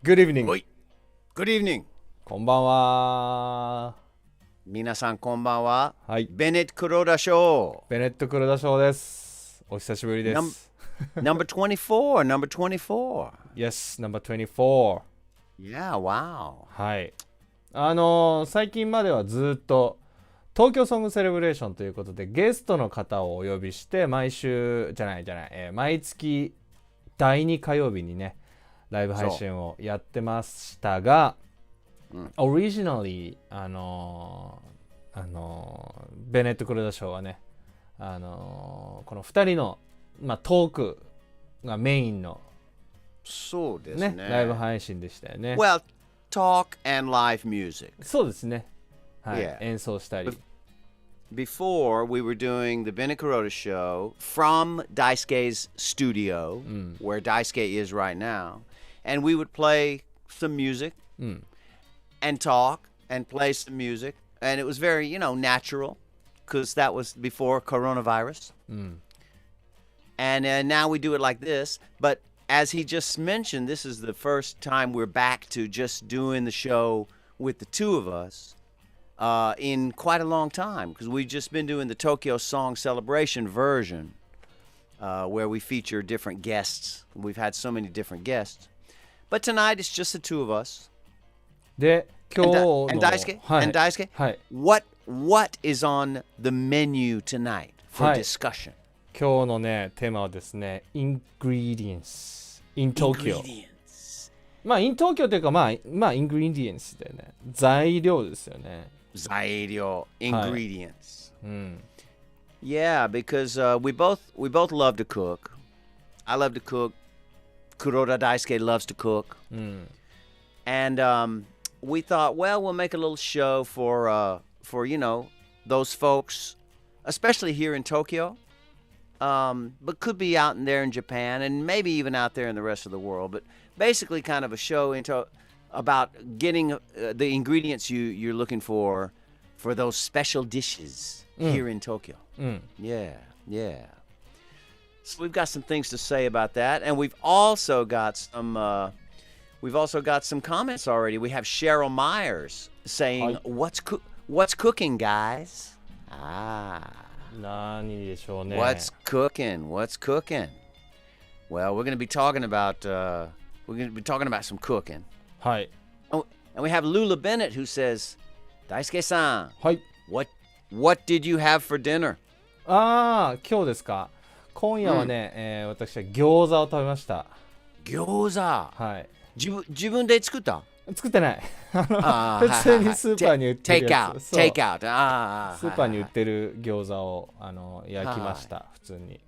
Good evening. おい Good evening. こんばんは。皆さんこんばんは。はい。ベネット・クローダショー。ベネット・クロダショーです。お久しぶりです。Number 24, number 24. Yes, number 24. Yeah, wow. はい。最近まではずっと東京ソングセレブレーションということでゲストの方をお呼びして毎月第2火曜日にねライブ配信をやってましたが、originally ベネット・クローダショーはねこの2人の、トークがメインのそうですね。ライブ配信でしたよね。Well, talk and live music. そうですね。はい。Yeah. 演奏したり。Before, we were doing the Bennett-Kuroda show from Daisuke's studio, where Daisuke is right now. And we would play some music and talk and play some music. And it was very, natural because that was before coronavirus. And now we do it like this. But as he just mentioned, this is the first time we're back to just doing the show with the two of us. In quite a long time, because we've just been doing the Tokyo Song Celebration version, where we feature different guests. We've had so many different guests. But tonight it's just the two of us. で、今日の And Daisuke? はい And Daisuke? はい。What is on the menu tonight for はい discussion? 今日のね、テーマはですね、Ingredients in Tokyo。Ingredients. in Tokyo というか、Ingredients だよね。材料ですよね。Zairyo, ingredients. Yeah, because we both love to cook. I love to cook. Kuroda Daisuke loves to cook. And we thought, well, we'll make a little show for those folks, especially here in Tokyo, but could be out in there in Japan and maybe even out there in the rest of the world. But basically, kind of a show about getting the ingredients you're looking for those special dishes here in Tokyo. Yeah. So we've got some things to say about that, and we've also got some comments already. We have Cheryl Myers saying, "What's cooking, guys?" 何でしょうね。What's cooking? Well, we're going to be talking about some cooking. はい。Oh, and we have Lula Bennett who says, Daisuke-san, はい。what did you have for dinner? 今日ですか。今夜はね、私は餃子を食べました。餃子。はい。自分で作った？作ってない。普通にスーパーに売ってるやつ。Take out. スーパーに売ってる餃子を焼きました。普通に。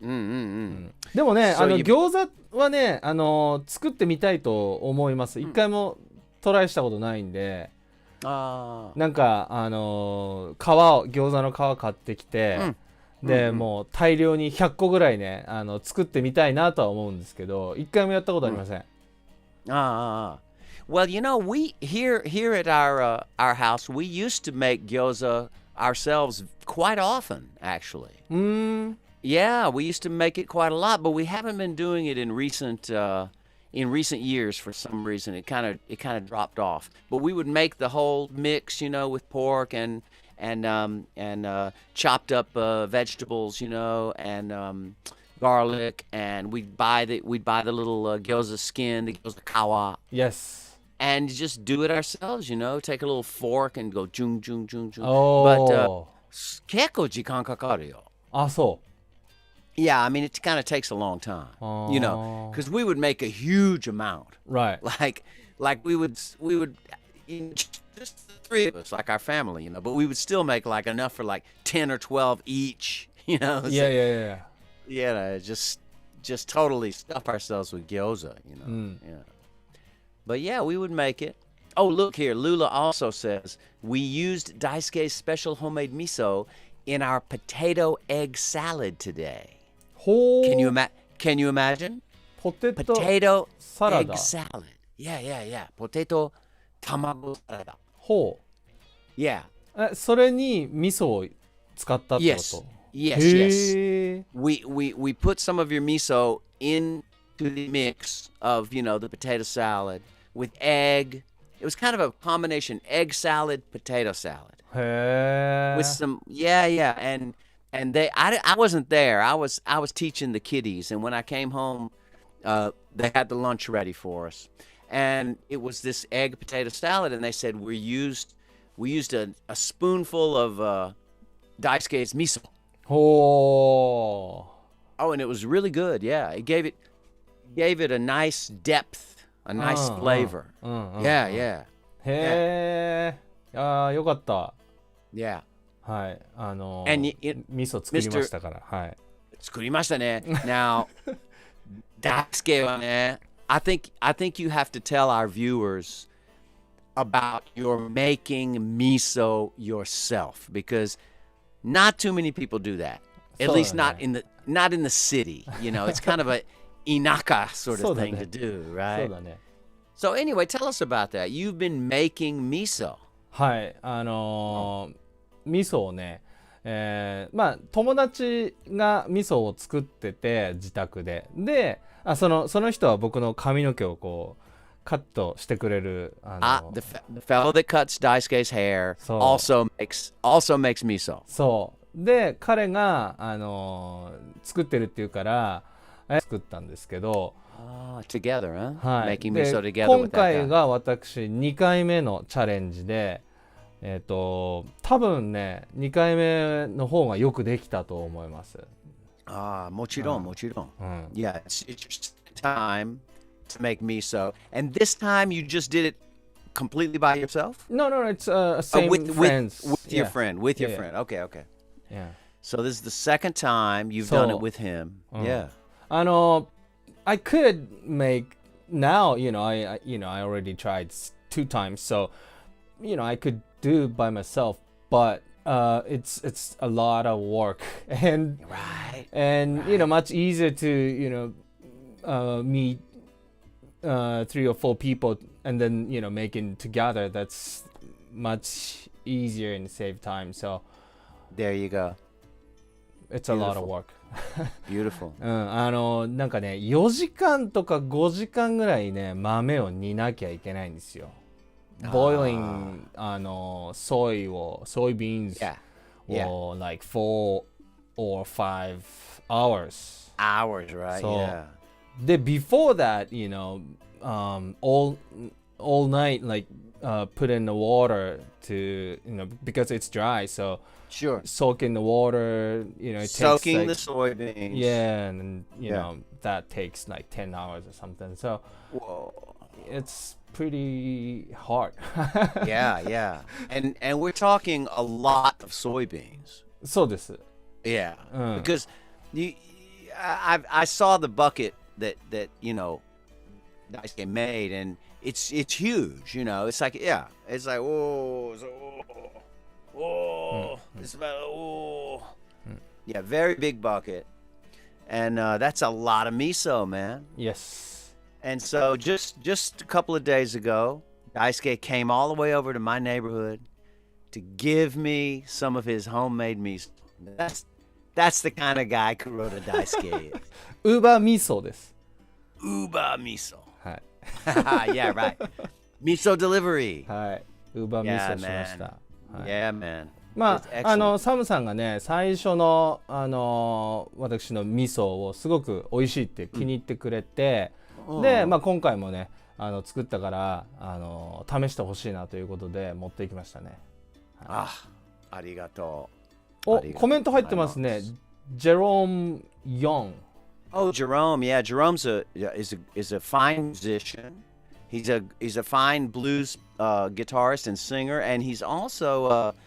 でもね、餃子はね、作ってみたいと思います。一回もトライしたことないんで。なんか餃子の皮買ってきて、でもう大量に100個ぐらいね作ってみたいなとは思うんですけど、一回もやったことありません。Well, we here at our house, we used to make gyoza ourselves quite often, actually. Yeah, we used to make it quite a lot, but we haven't been doing it in recent years for some reason. It kind of dropped off. But we would make the whole mix, with pork and chopped up vegetables, and garlic, and we'd buy the little gyoza skin, the gyoza kawa. Yes. And just do it ourselves, take a little fork and go jung jung jung jung. Oh. But 結構時間かかるよ。そう。Yeah, I mean, it kind of takes a long time, because we would make a huge amount. Right. Like we would just the three of us, like our family, but we would still make like enough for like 10 or 12 each, Yeah. Yeah, just totally stuff ourselves with gyoza, Yeah. But yeah, we would make it. Oh, look here. Lula also says, we used Daisuke's special homemade miso in our potato egg salad today. Can you imagine? Potato egg salad. Yeah. Potato tamago salad. ほう。Yeah. それに味噌を使ったってこと？ Yes. We put some of your miso into the mix of, the potato salad. with egg. It was kind of a combination egg salad, potato salad. へ With え some and they I wasn't there. I was teaching the kiddies, and when I came home, they had the lunch ready for us. And it was this egg potato salad, and they said we used a spoonful of Daisuke's miso. ほ Oh, and it was really good. Yeah, it gave it a nice depth, a nice flavor. う、うんうん、 Yeah, yeah, へえあーよかった yeah. はい And味噌作りましたからはい 作りましたね Now, Daisuke はね I think you have to tell our viewers about your making miso yourself because not too many people do that. At least not in the city. You know, it's kind of a inaka sort of thing to do, そう right? だね So anyway, tell us about that. You've been making miso. はい味噌をねまあ友達が味噌を作ってて自宅でその人は僕の髪の毛をこうカットしてくれるthe fellow that cuts Daisuke's hair also makes miso. そうで彼が作ってるっていうから作ったんですけど、together, huh? はい、Making miso together 今 with that 回 guy. が私2回目のチャレンジで多分ね2回目の方がよくできたと思います。もちろん、もちろん。うん、Yeah, it's your time to make miso. And this time you just did it completely by yourself? No, it's same friends. With your friend. With your Yeah. friend. Okay. Yeah. So this is the second time you've done it with him. Yeah. I could make now, I already tried 2 times, so I could do by myself, but it's a lot of work and much easier to meet 3 or 4 people and then making together. That's much easier and save time. So there you go. It's a lot of work. Beautiful. なんかね4時間とか5時間ぐらいね豆を煮なきゃいけないんですよ。Boiling soybeans or like 4 or 5 hours. Hours, right? So, yeah. Before that, all night, like put in the water to because it's dry, so sure. Soak in the water. It soaking takes, the soybeans. Yeah, and that takes like 10 hours or something. So it's pretty hard. yeah. And we're talking a lot of soybeans. そうです。Yeah, because I saw the bucket that Daisuke made, and it's huge. It's like it's like it's about yeah, very big bucket, and that's a lot of miso, man. Yes. And so just a couple of days ago, Daisuke came all the way over to my neighborhood to give me some of his homemade miso. That's the kind of guy Kuroda Daisuke is. Uber miso です。Uber miso. はい。Yeah, right. Miso delivery. はい。Uber miso しました。はい、Yeah, man. まあサムさんがね最初の私の味噌をすごく美味しいって気に入ってくれて、で今回もね作ったから試してほしいなということで持ってきましたね。ありがとう。おコメント入ってますね。Jerome Young. Oh, Jerome. Yeah, Jerome's is a fine musician. He's a fine blues guitarist and singer, and he's also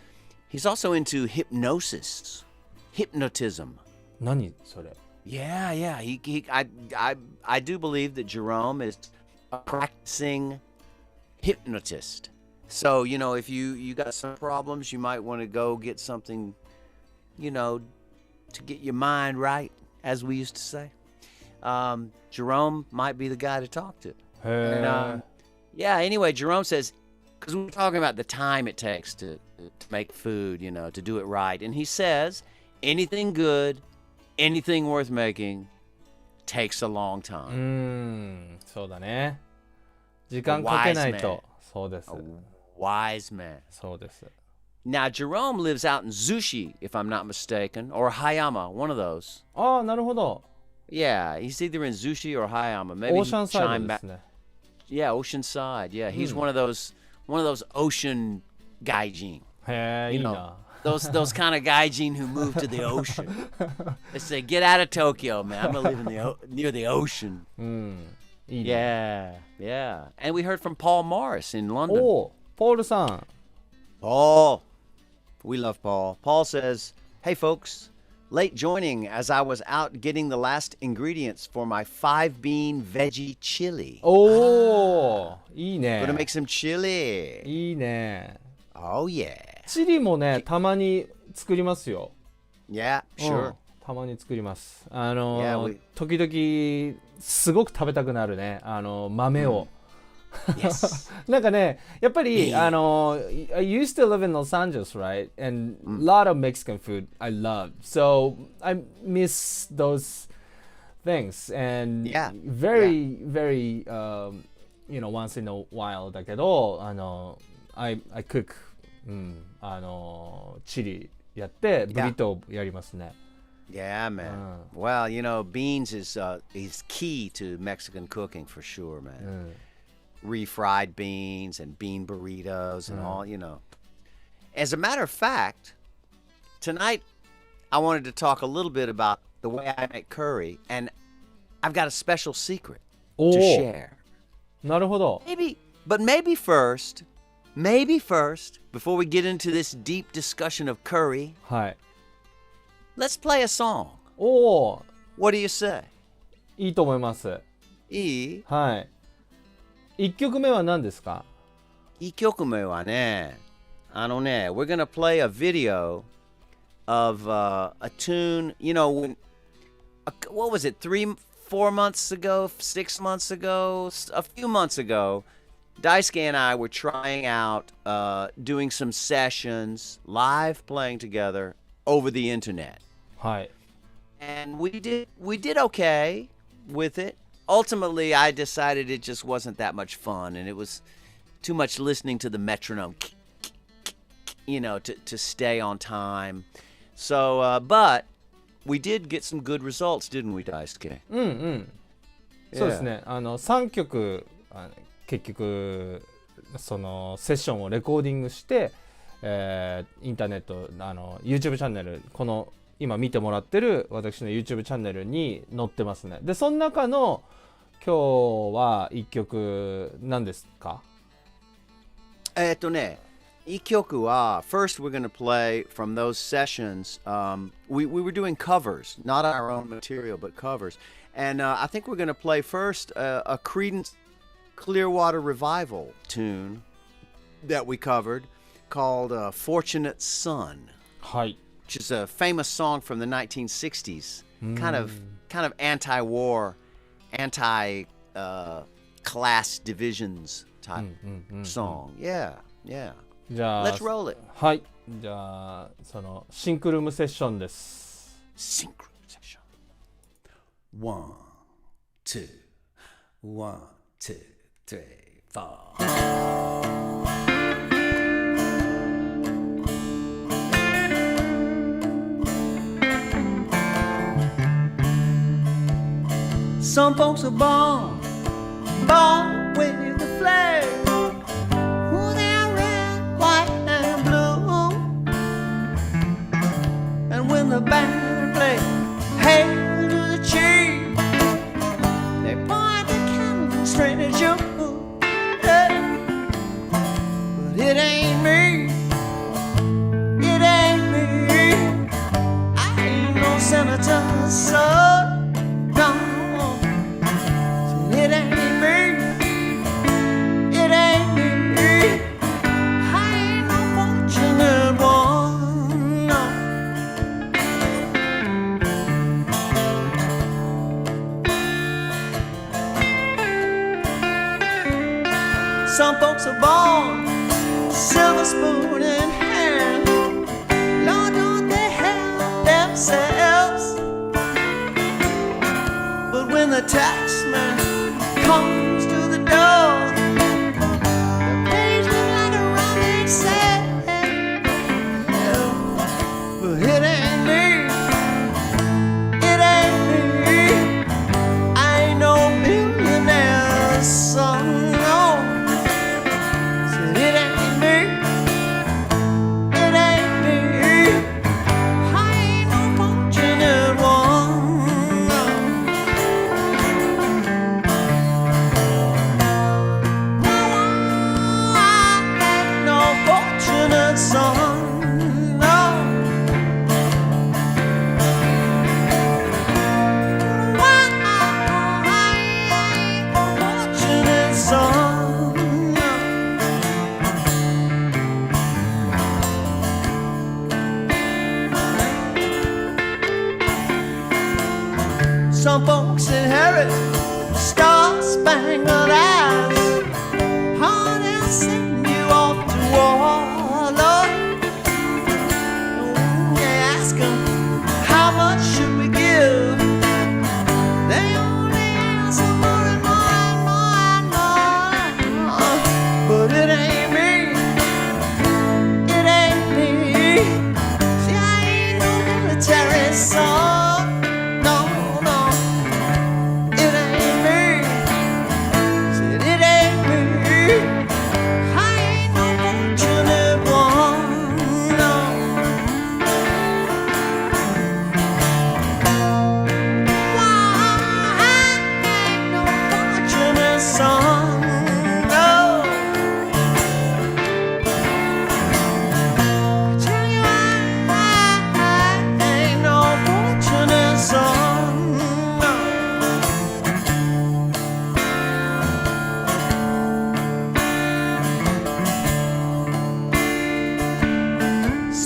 into hypnotism. 何それ? Yeah. I do believe that Jerome is a practicing hypnotist. So if you got some problems, you might want to go get something, to get your mind right, as we used to say. Jerome might be the guy to talk to. And, anyway, Jerome says, because we're talking about the time it takes to make food, to do it right. And he says, anything good, anything worth making takes a long time. そうだね。時間かけないと。そうです。Wise man. そうです。Now, Jerome lives out in Zushi, if I'm not mistaken, or Hayama, one of those. ああ、なるほど。Yeah, he's either in Zushi or Hayama. Maybe オーシャンサイドですね。Yeah, Oceanside. Yeah, he's one of those ocean gaijin. へえ、いいな。Those kind of gaijin who move to the ocean. They say, "Get out of Tokyo, man. I'm gonna live near the ocean." いいね。Yeah, yeah. And we heard from Paul Morris in London. お、ポールさん。Paul. We love Paul. Paul says, "Hey folks, late joining as I was out getting the last ingredients for my 5-bean veggie chili." おお、いいね。 Gonna make some chili. いいね。Oh yeah. チリもね、たまに作りますよ。Yeah, sure. たまに作ります。時々すごく食べたくなるね。豆を。Yes. なんかね、やっぱりI used to live in Los Angeles, right? And a lot of Mexican food I love. So I miss those things. And very, once in a while だけど、I cook チリやってブリトーやりますね。Yeah, man. Well, beans is key to Mexican cooking for sure, man. Refried beans and bean burritos and all, As a matter of fact, tonight I wanted to talk a little bit about the way I make curry, and I've got a special secret to share. なるほど。Maybe first, before we get into this deep discussion of curry, はい。let's play a song. おお、 What do you say? いいと思います。いい？はい。1曲目は何ですか？1曲目はね、we're gonna play a video of a tune, what was it, 4 months ago, 6 months ago, a few months ago, Daisuke and I were trying out doing some sessions, live playing together over the internet. はい。 And we did okay with it. Ultimately, I decided it just wasn't that much fun, and it was too much listening to the metronome, to stay on time. So, but we did get some good results, didn't we, Daisuke? そうですね。3曲結局そのセッションをレコーディングして、インターネットYouTube チャンネル、この今見てもらってる私の YouTube チャンネルに載ってますね。でその中の今日は1曲何ですか1曲は first we're going to play from those sessions. We were doing covers, not our own material, but covers. And I think we're going to play first a Creedence Clearwater Revival tune that we covered called Fortunate Son. はい。Which is a famous song from the 1960s. Kind of anti-war, anti-class divisions type song. Yeah. じゃあ Let's roll it. はい。じゃあそのシンクルームセッションです。SYNCROOM session. 1, 2, 1, 2, 3, 4. Some folks are born with the flag. Oh, they're red, white, and blue. And when the band plays "Hail to the Chief," they point the cannon straight at you. Hey. But it ain't me. It ain't me. I ain't no senator's son. No. It ain't me, it ain't me. I ain't no fortunate one, no. Some folks are born silver spoon in hand. Lord, don't they help themselves? But when the taxman comes to the door,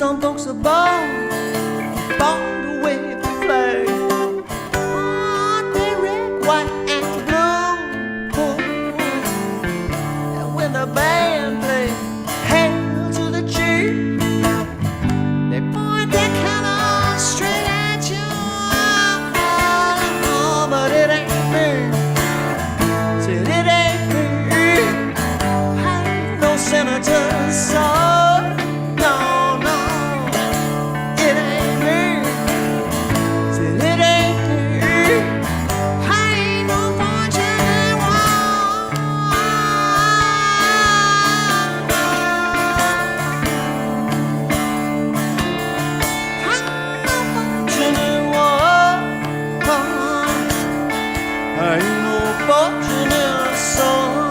Some folks are born to wave the flag. They red, white, and blue. And when the band plays Hail to the Chief, they point their colors straight at you. Oh, but it ain't me. Said it ain't me. I ain't no senator's son. No, no, it ain't me. Said it ain't me. I ain't no fortunate one. I'm no fortunate one. I ain't no fortunate son.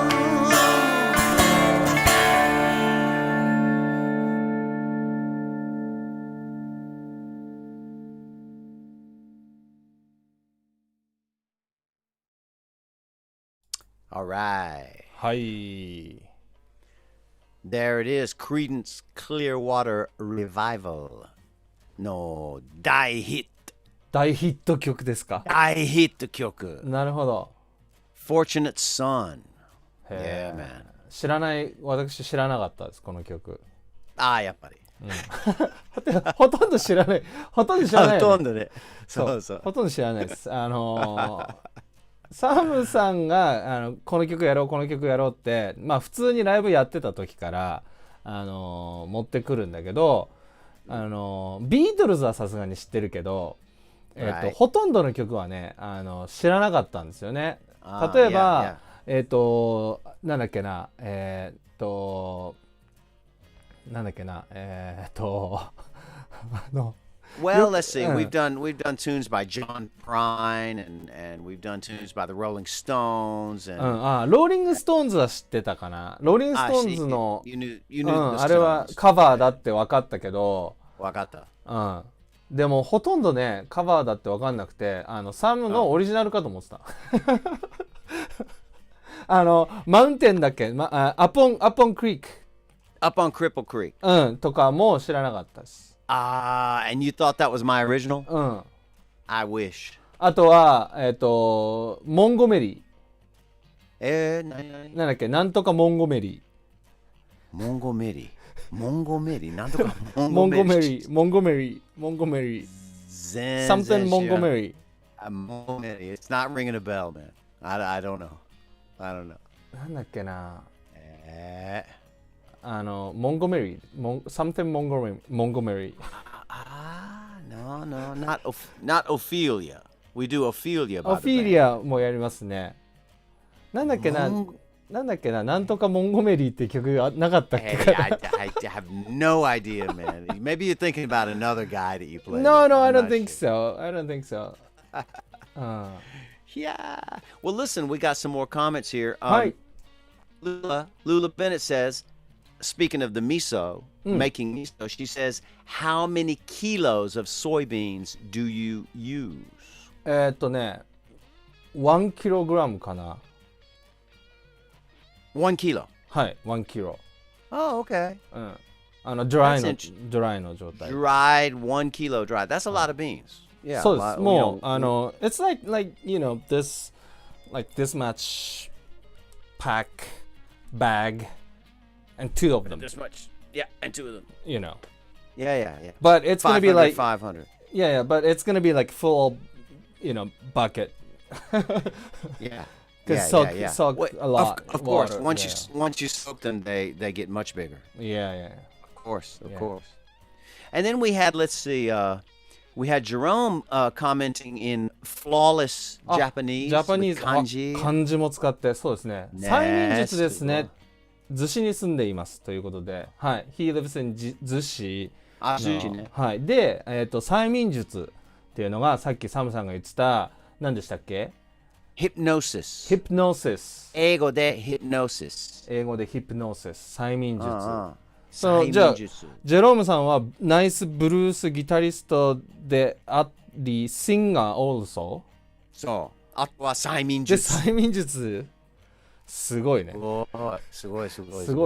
All right. はい。 There it is. Creedence Clearwater Revival の大ヒット。大ヒット曲ですか。大ヒット曲。なるほど。Fortunate Son. へ Yeah, ー man. 私知らなかったです、この曲。ああ、やっぱり。ほとんど知らない。ほとんど知らない、ね。ほとんどね。そうそう。ほとんど知らないです。サムさんがこの曲やろうこの曲やろうってまあ普通にライブやってた時から持ってくるんだけどビートルズはさすがに知ってるけど、Right. ほとんどの曲はね知らなかったんですよね。例えば、なんだっけななんだっけなWell, let's see. We've done tunes by John Prine and we've done tunes by the Rolling Stones and ローリングストーンズは知ってたかな。ローリングストーンズの You knew the Stones. あれはカバーだって分かったけど、わかった。でもほとんどねカバーだって分かんなくてサムのオリジナルかと思ってた。マウンテンだっけ、アポンクリーク Up on Cripple Creek. とかも知らなかったです。And you thought that was my original? I wish. あとはモンゴメリ何なんだっけなんとかモンゴメリモンゴメリなんとかモンゴメリ something モンゴメリ It's not ringing a bell, man. I don't know. なんだっけなモンゴメリsomething モンゴメリNo, not Ophelia. We do Ophelia. オフィリアもやりますね。なんだっけななんとかモンゴメリーって曲がなかったっけかな。I have no idea, man. Maybe you're thinking about another guy that you play. No, I don't think so. Yeah. Well, listen, we got some more comments here. はい。Lula Bennett says, speaking of the miso, making miso, she says, how many kilos of soybeans do you use? 1キログラムかな。1 kilo. はい、1キロ。Oh, okay. ドライの状態。Dried 1 kilo dried. That's a lot of beans. Yeah. そうです。もうit's like you know this much pack bag and two of them. This much. Yeah, and two of them. You know. Yeah. But it's gonna be like 500. Yeah, but it's gonna be like full, bucket. Yeah. Because soak a lot. Of course. Water, Once you soak them, they get much bigger. Yeah. Of course. And then we had, let's see, we had Jerome commenting in flawless Japanese. Japanese 漢字。漢字も使ってそうですね。催眠術ですね。逗子に住んでいますということで、はい。He lives in 逗子。逗子ね。はい。で、催眠術っていうのがさっきサムさんが言ってた何でしたっけ？Hypnosis。英語で Hypnosis。催眠術。じゃあジェロームさんはナイスブルースギタリストでありシンガー also。そう。あとは催眠術。催眠術すごいね。すごい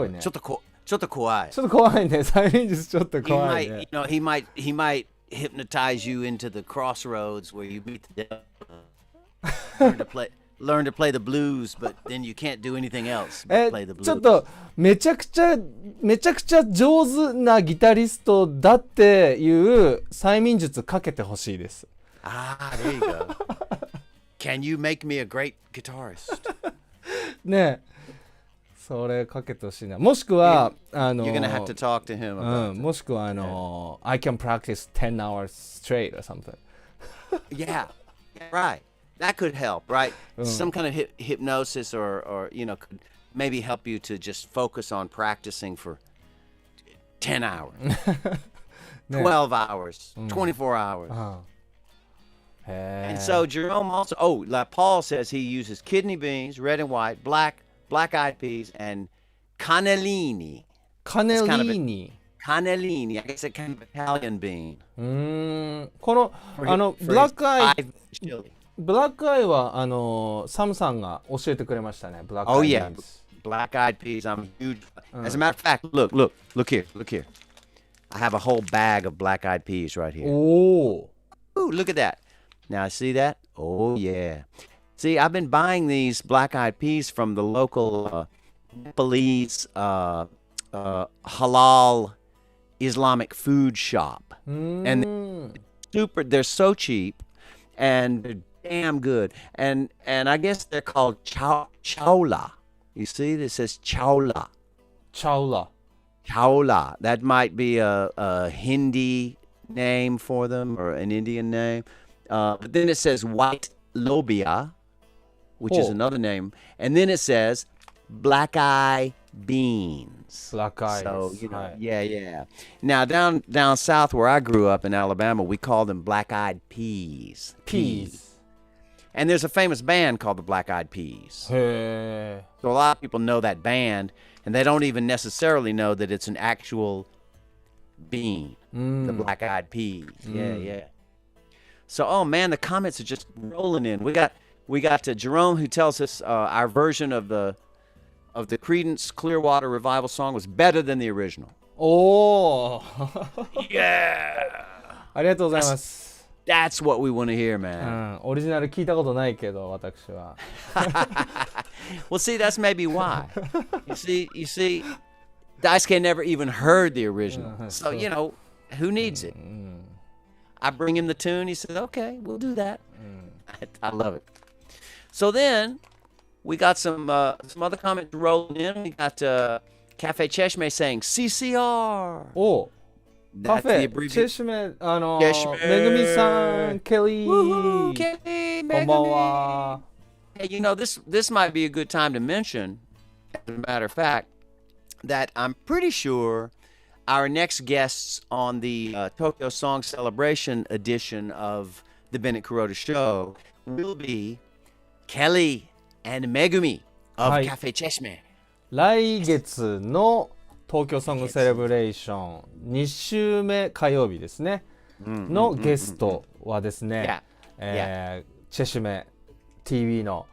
ね。ちょっとちょっと怖い。ちょっと怖いね。催眠術ちょっと怖いね。he might hypnotize you into the crossroads where you meet the devil. Learn to play the blues, but then you can't do anything else but play the blues. ちょっとめちゃくちゃ上手なギタリストだっていう催眠術かけてほしいです。There you go. Can you make me a great guitarist? ねえ。それかけてほしいな。もしくは、You're gonna have to talk to him about it. もしくはI can practice 10 hours straight or something. Yeah, right. That could help, right? Some kind of hypnosis or could maybe help you to just focus on practicing for 10 hours, 12 hours, 24 hours. And so Jerome also, like Paul says, he uses kidney beans, red and white, black-eyed peas, and cannellini. Cannellini. Cannellini. I guess a kind of Italian bean. このブラックアイ。chili. ブラックアイはサムさんが教えてくれましたね。ブラックアイ。Oh yeah, black-eyed peas. I'm huge. As a matter of fact, look here. I have a whole bag of black-eyed peas right here. Oh. Ooh, look at that. Now see that? Oh yeah. See, I've been buying these black-eyed peas from the local Nepalese halal Islamic food shop, and they're so cheap, and they're damn good. And I guess they're called chaula. You see, this says chaula. Chaula. That might be a Hindi name for them or an Indian name. But then it says white lobia, which is another name. And then it says black eye beans. Black eyes. So, yeah. Now, down south where I grew up in Alabama, we call them black-eyed peas. And there's a famous band called the Black-Eyed Peas. Hey. So a lot of people know that band, and they don't even necessarily know that it's an actual bean, the Black-Eyed Peas. Yeah. So, oh man, the comments are just rolling in. We got Jerome, who tells us our version of the Creedence Clearwater Revival song was better than the original. Oh. Yeah. ありがとうございます。That's what we want to hear, man. オリジナル聞いたことないけど私は。Well, see, that's maybe why. You see, Daisuke never even heard the original. So, who needs it? I bring him the tune. He says, okay, we'll do that. I love it. So then we got some other comments rolling in. We got Cafe Cheshme saying CCR. Oh, Cafe Cheshme. めぐみさん、ケリー。Kelly, こんばんは。Hey, this might be a good time to mention, as a matter of fact, that I'm pretty sure our next guests on the Tokyo Song Celebration edition of the Bennett-Kuroda Show will be Kelly and Megumi of Cafe Cheshme. 来月の東京ソングセレブレーション2週目火曜日ですねのゲストはですね、チェシュメ TV の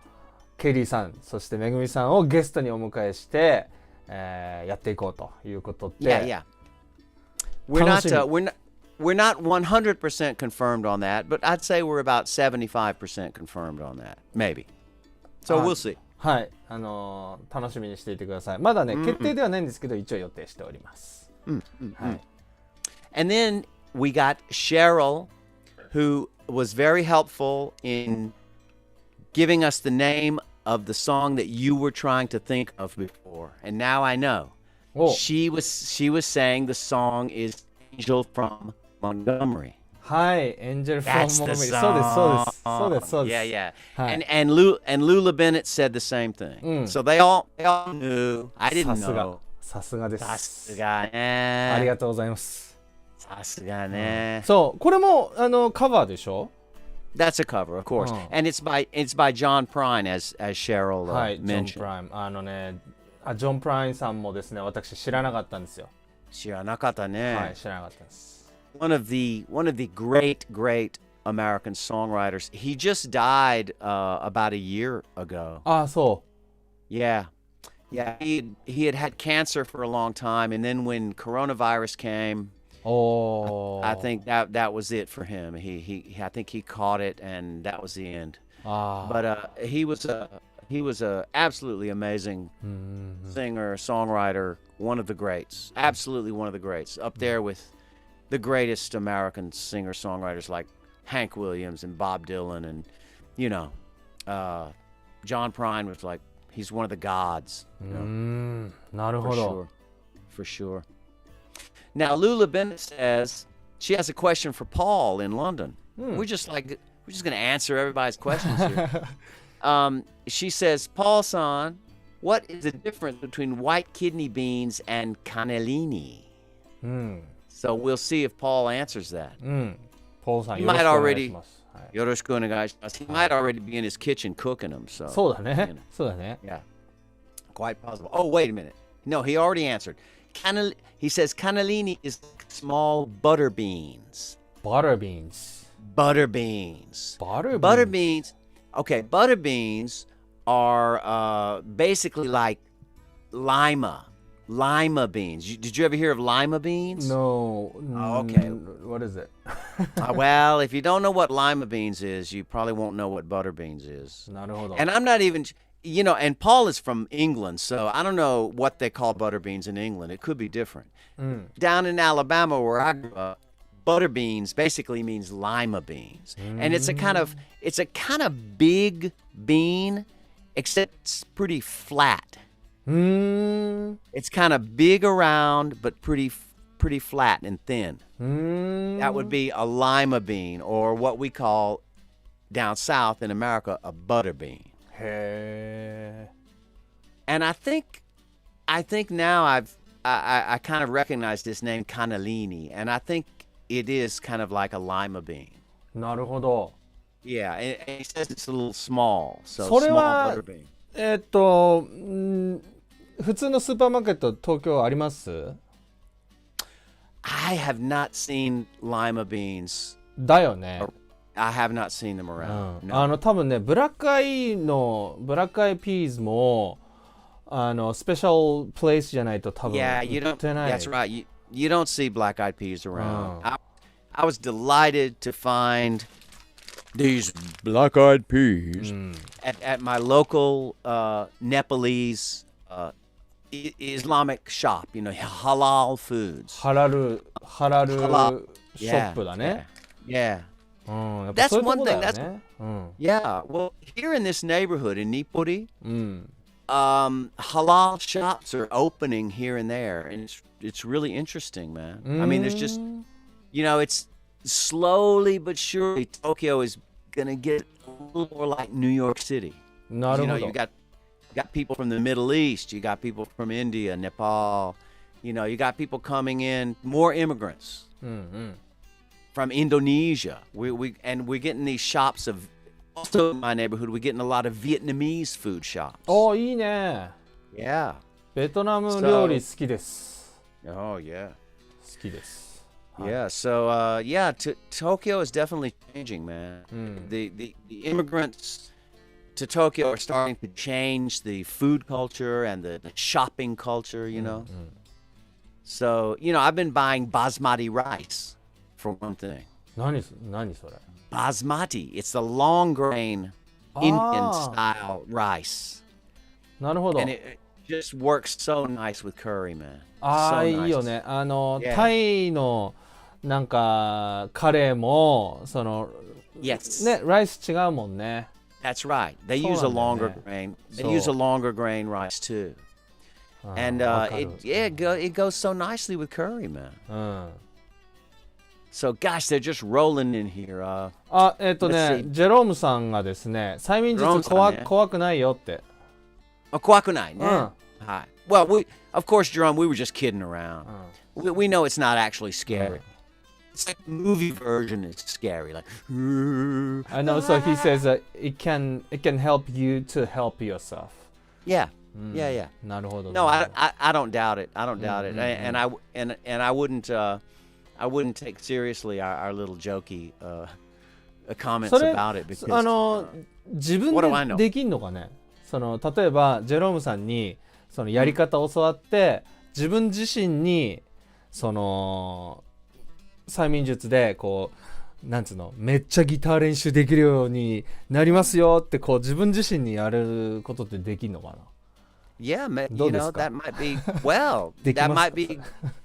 ケリーさんそしてめぐみさんをゲストにお迎えして、やっていこうということで、We're not 100% confirmed on that, but I'd say we're about 75% confirmed on that, maybe. So we'll see. はい、楽しみにしていてください。まだね、決定ではないんですけど、一応予定しております。はい。And then we got Cheryl, who was very helpful in giving us the name of the song that you were trying to think of before, and now I know. She was saying the song is Angel from Montgomery. はい、Angel from Montgomery。そうです。Yeah. And Lula Bennett said the same thing. So they all knew. I didn't know. さすがです。さすがね。ありがとうございます。さすがね。そう、これもカバーでしょ？That's a cover, of course. And it's by John Prine, as Cheryl はい、 mentioned. ジョン・プライム。ジョン・プラインさんもですね、私知らなかったんですよ。知らなかったね。はい、知らなかったです。One of the great American songwriters. He just died about a year ago. あ、そう。Yeah. Yeah, he had cancer for a long time, and then when coronavirus came, I think that was it for him. I think he caught it, and that was the end. But he was a absolutely amazing singer, songwriter, one of the greats, absolutely one of the greats, up there with the greatest American singer songwriters like Hank Williams and Bob Dylan, and John Prine was like, he's one of the gods. For sure. Now Lula Bennett says she has a question for Paul in London. We're just going to answer everybody's questions here. She says, Paul-san, what is the difference between white kidney beans and cannellini? So we'll see if Paul answers that. Paul-san, he might already. よろしくお願いします。He might already be in his kitchen cooking them. So. そうだね。そうだね。Yeah. Quite possible. Oh, wait a minute. No, he already answered. He says cannellini is small butter beans. Butter beans. Butter beans. Butter beans. Okay, butter beans are basically like lima beans. Did you ever hear of lima beans? No. Oh, okay. What is it? Well, if you don't know what lima beans is, you probably won't know what butter beans is. なるほど。And I'm not even, and Paul is from England, so I don't know what they call butter beans in England. It could be different. Down in Alabama, where I grew up, butter beans basically means lima beans. And it's a kind of big bean, except it's pretty flat. It's kind of big around, but pretty flat and thin. That would be a lima bean, or what we call down south in America a butter bean. And I think now I kind of recognize this name cannellini, and I think it is kind of like a lima bean. なるほど。Yeah, and he says it's a little small, so それ small は butter bean. 普通のスーパーマーケット東京あります？ I have not seen lima beans. だよね。I have not seen them around. No. 多分ねブラックアイピーズもスペシャルプレイスじゃないと多分売ってない。That's right. You don't see black-eyed peas around. I was delighted to find these black-eyed peas at my local Nepalese Islamic shop. Halal foods. ハラルショップだね。Yeah. That's one thing. Yeah. Well, here in this neighborhood in Nipuri, halal shops are opening here and there, and it's really interesting, man. I mean, there's just, it's slowly but surely Tokyo is gonna get a little more like New York City. You got people from the Middle East, you got people from India, Nepal, you got people coming in, more immigrants from Indonesia. We're getting these shops of. Also in my neighborhood, we're getting a lot of Vietnamese food shops. いいね。Yeah. ベトナム料理好きです。Oh yeah. 好きです。Yeah. So Tokyo is definitely changing, man. The immigrants to Tokyo are starting to change the food culture and the shopping culture. So I've been buying basmati rice for one thing. 何それ？Basmati. It's the long grain Indian style rice. なるほど。And it just works so nice with curry, man. いいよね。タイのなんかカレーもねライス違うもんね。That's right. They use a longer grain. They use a longer grain rice too. And it goes so nicely with curry, man. So, gosh, they're just rolling in here. ジェロームさんがですね、催眠術怖くないよって。怖くないね。はい。Well, of course, Jerome, we were just kidding around. We know it's not actually scary. It's like the movie version is scary. Like, I know. So he says it can help you to help yourself. Yeah. なるほど。No, I don't doubt it. I don't doubt it. And I wouldn't take seriously our little jokey comments about it because 自分でできんのかね。例えばジェロームさんにそのやり方を教わって、自分自身にその催眠術でこうなんつうの、めっちゃギター練習できるようになりますよってこう自分自身にやることってできるのかな。Yeah, you know, that might be, well, that might be,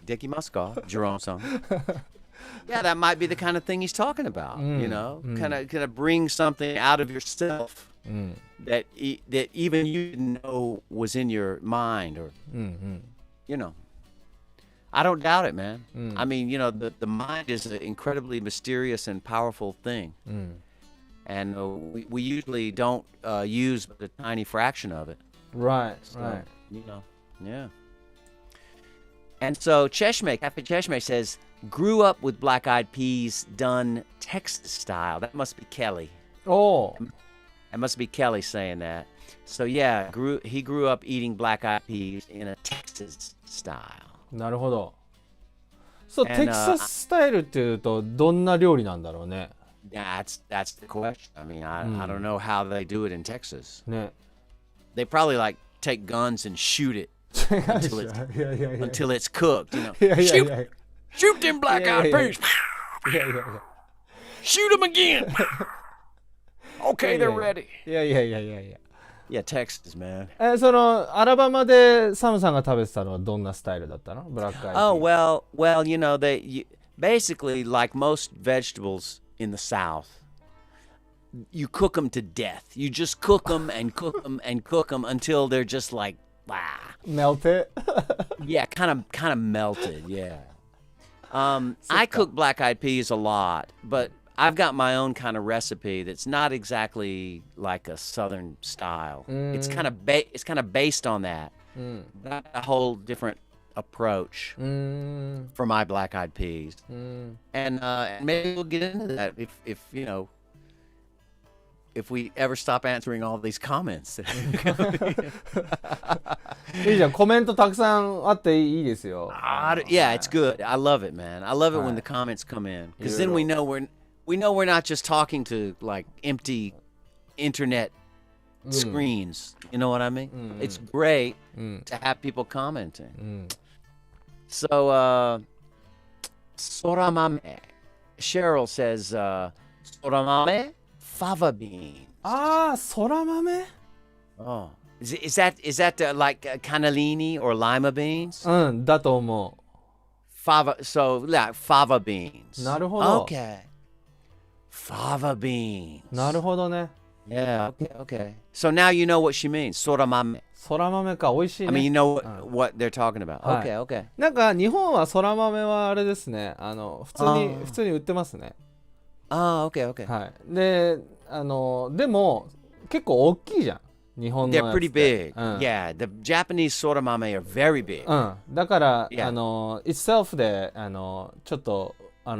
できますか Jerome-san? Yeah, that might be the kind of thing he's talking about, you know, kind of bring something out of yourself that even you didn't know was in your mind or, you know. I don't doubt it, man. I mean, you know, the mind is an incredibly mysterious and powerful thing. And we usually don't use but a tiny fraction of it. Right, So, right. you know, yeah. And so Cafe Cheshme says, grew up with Black Eyed Peas done Texas style. That must be Kelly. Oh, That must be Kelly saying that. So yeah, he grew up eating Black Eyed Peas in a Texas style. なるほど。そう、 And, テキサススタイルっていうとどんな料理なんだろうね。That's the question. I mean, I don't know how they do it in Texas. ね。They probably like take guns and shoot it 違うでしょ。 until it's cooked. You know, いやいやいやいや shoot them Black Eyed Peas. いやいやいや Shoot them again. Okay, they're ready. いやいやいやいやいや。 Yeah, Texas, man. そのアラバマでサムさんが食べてたのはどんなスタイルだったの？ブラックアイピー。 Oh well, you know, basically like most vegetables in the South, you cook them to death. You just cook them and cook them and cook them until they're just like, Melted? yeah, kind of melted. Yeah. I cook black eyed peas a lot, but I've got my own kind of recipe that's not exactly like a Southern style. It's kind of based on that. But I have a whole different approach for my black eyed peas. And maybe we'll get into that if you know, if we ever stop answering all these comments. いいじゃん、コメントたくさんあっていいですよ。Yeah, it's good. I love it, man. I love it when the comments come in, because then we know we're not just talking to like empty internet screens. You know what I mean? It's great to have people commenting. So, Soramame. Cheryl says, Soramame, fava beans. ああ、そら豆？ Oh, is that like cannellini or lima beans? うん、だと思 Fava, so like fava beans. う。なるほど。Okay. Fava beans. なるほどね。 Yeah, okay. So now you know what she means. Soramame. そら豆か、美味しいね。 I mean, you know what they're talking about. はい Okay. なんか日本はそら豆はあれですね。普通に売ってますね。 Oh, okay. はい。で、でも結構大きいじゃん。日本のやつ They're って pretty big. うん、Yeah, the Japanese soramame are very big. うん。だから、Yeah. itself でちょっと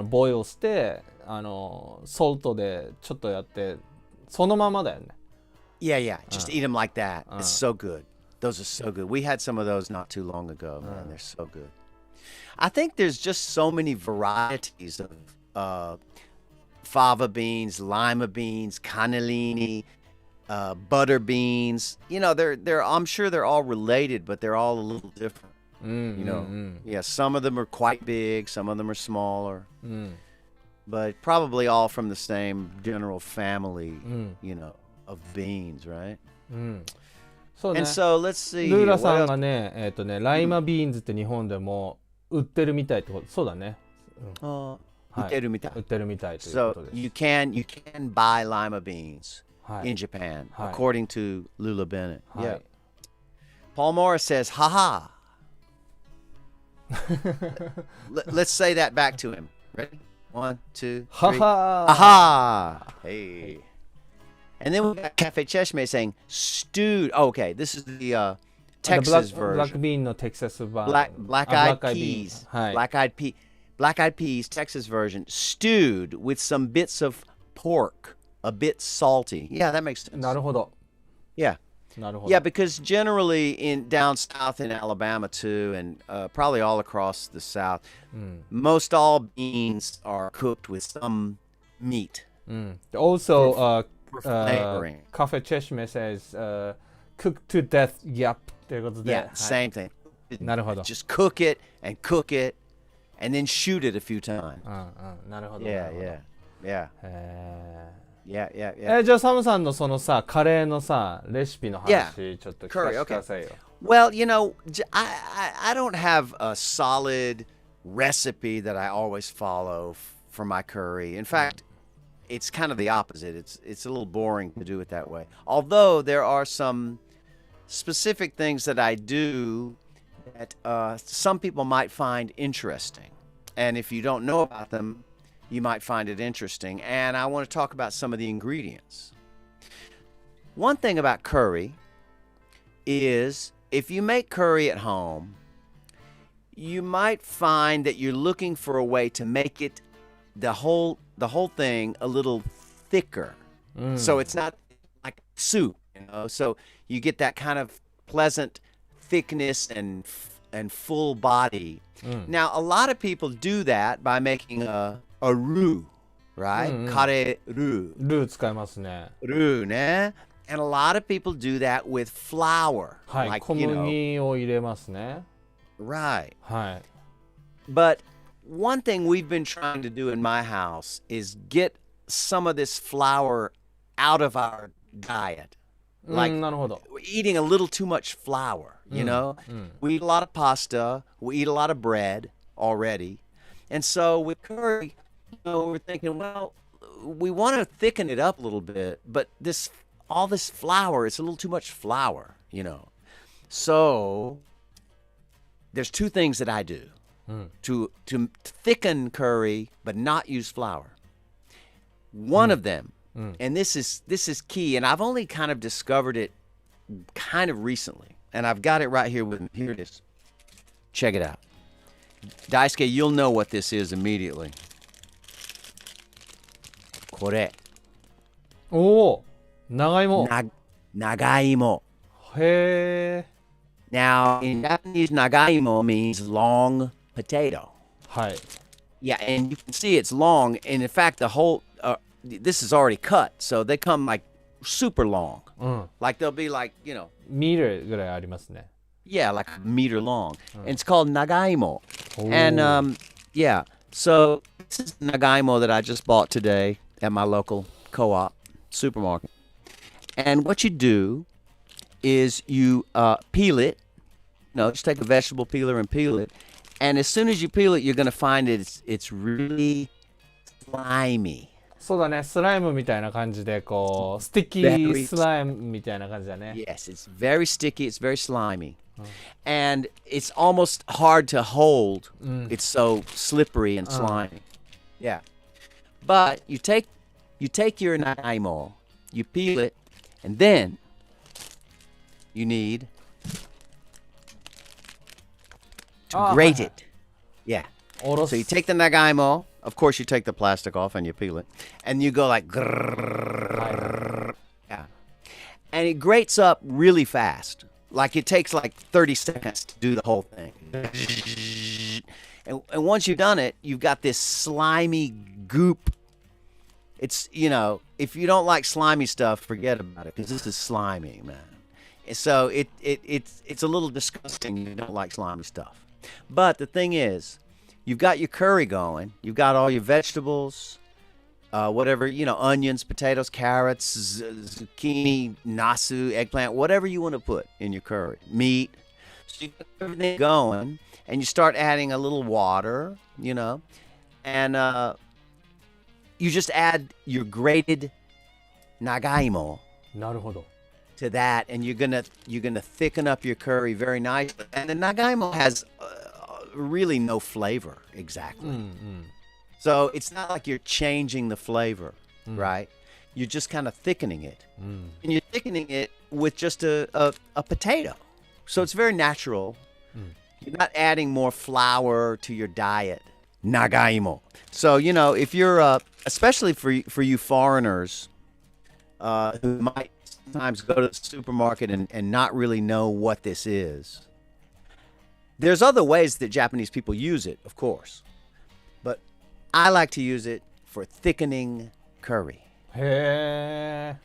ボイルしてソルトでちょっとやってそのままだよね。 Yeah. Just eat them like that. It's so good. Those are so good. We had some of those not too long ago, man. They're so good. I think there's just so many varieties of fava beans, lima beans, cannellini, butter beans. You know, they're I'm sure they're all related, but they're all a little different. You know, yeah, some of them are quite big, some of them are smaller, but probably all from the same general family, you know, of beans, right? そうね。 And so let's see. ルーラ What さん else? がね、ライマビーンズって日本でも売ってるみたいってこと。そうだね。はい、売ってるみたいというこ So とです。 you can buy lima beans はい in Japan, はい according to Lula Bennett. はい Yeah. Paul Morris says, "Ha Let's say that back to him. Ready? 1, 2, は 3. は Aha! Hey. And then we got Cafe Cheshme saying stewed. Oh, okay, this is the Texas ブラック version. ビーンのテキサスバージョン。 Black あ eyed ブラックアイビーン peas. はい。 Black eyed peas, Texas version, stewed with some bits of pork, a bit salty. Yeah, that makes sense. なるほど。 Yeah. なるほど。 Yeah, because generally down south in Alabama too, and probably all across the South, most all beans are cooked with some meat. Also, for flavoring. Cafe Cheshme says, cook to death, yep ということで、Yeah, same thing. なるほど。 Just cook it and cook it and then shoot it a few times. なるほど。Yeah, yeah. Yeah, yeah, じゃあサムさんのそのさカレーのさレシピの話ちょっと聞かせてくださいよ。Well, you know, I don't have a solid recipe that I always follow for my curry. In fact, it's kind of the opposite. It's a little boring to do it that way. Although there are some specific things that I do that some people might find interesting. And if you don't know about them, you might find it interesting. And I want to talk about some of the ingredients. One thing about curry is if you make curry at home, you might find that you're looking for a way to make it the whole thing a little thicker. So it's not like soup, you know. So you get that kind of pleasant thickness and full body. Now a lot of people do that by making a roux, right? カレールー。ルー使いますね。ルーね。And a lot of people do that with flour. はい、 like, 小麦を入れますね。Right. はい。But one thing we've been trying to do in my house is get some of this flour out of our diet. Like なるほど。 we're eating a little too much flour, you know? We eat a lot of pasta, we eat a lot of bread already. And so with curry, you know, we're thinking, well, we want to thicken it up a little bit, but all this flour, it's a little too much flour, you know. So there's two things that I do to thicken curry but not use flour. One of them, and this is key, and I've only kind of discovered it kind of recently, and I've got it right here with me. Here it is. Check it out. Daisuke, you'll know what this is immediately. これ。おお、長芋。長芋。へえ。Now, in Japanese, nagaimo means long potato. はい。Yeah, and you can see it's long, and in fact, the whole this is already cut, so they come like super long. Like they'll be like, you know, ミールぐらいありますね。yeah, like a meter long. And it's called nagaimo. And yeah, so this is nagaimo that I just bought today at my local co-op supermarket. And what you do is you peel it. You know, just take a vegetable peeler and peel it. And as soon as you peel it, you're going to find it's really slimy. そうだね、スライムみたいな感じでこうスティッキースライムみたいな感じだね。Yes, it's very sticky, it's very slimy. And it's almost hard to hold. It's so slippery and slimy. Yeah. But you take your nagaimo, you peel it, and then you need to grate it. Yeah. So you take the nagaimo, of course you take the plastic off and you peel it, and you go like grrrr. Yeah. And it grates up really fast. Like it takes like 30 seconds to do the whole thing. And once you've done it, you've got this slimy goop. It's, you know, if you don't like slimy stuff, forget about it, because this is slimy, man. And so it's a little disgusting if you don't like slimy stuff. But the thing is, you've got your curry going. You've got all your vegetables, whatever, you know, onions, potatoes, carrots, zucchini, nasu, eggplant, whatever you want to put in your curry, meat. So you've got everything going, and you start adding a little water, you know, and you just add your grated nagaimo なるほど。 to that, and you're gonna thicken up your curry very nicely. And the nagaimo has really no flavor exactly. So it's not like you're changing the flavor, right? You're just kind of thickening it. And you're thickening it with just a potato. So it's very natural. You're not adding more flour to your diet. Nagaimo. So, you know, if you're, especially for you foreigners who might sometimes go to the supermarket and not really know what this is, there's other ways that Japanese people use it, of course. But I like to use it for thickening curry. へえ。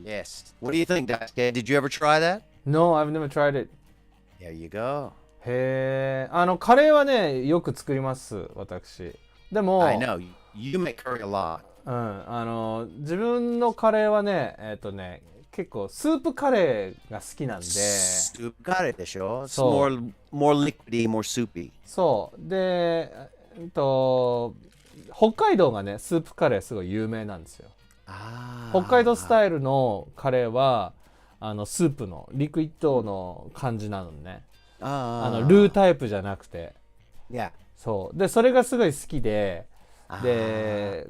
Yes. What do you think, Daisuke? Did you ever try that? No, I've never tried it. There you go. へえ、カレーはね、よく作ります、私。でも、I know. You make curry a lot. 自分のカレーはね、結構スープカレーが好きなんで。スープカレーでしょ？ It's more liquidy, more soupy. そう。で、北海道がね、スープカレーすごい有名なんですよ。北海道スタイルのカレーは、スープのリクイッドの感じなのね。ルータイプじゃなくて。そう。で、それがすごい好きで、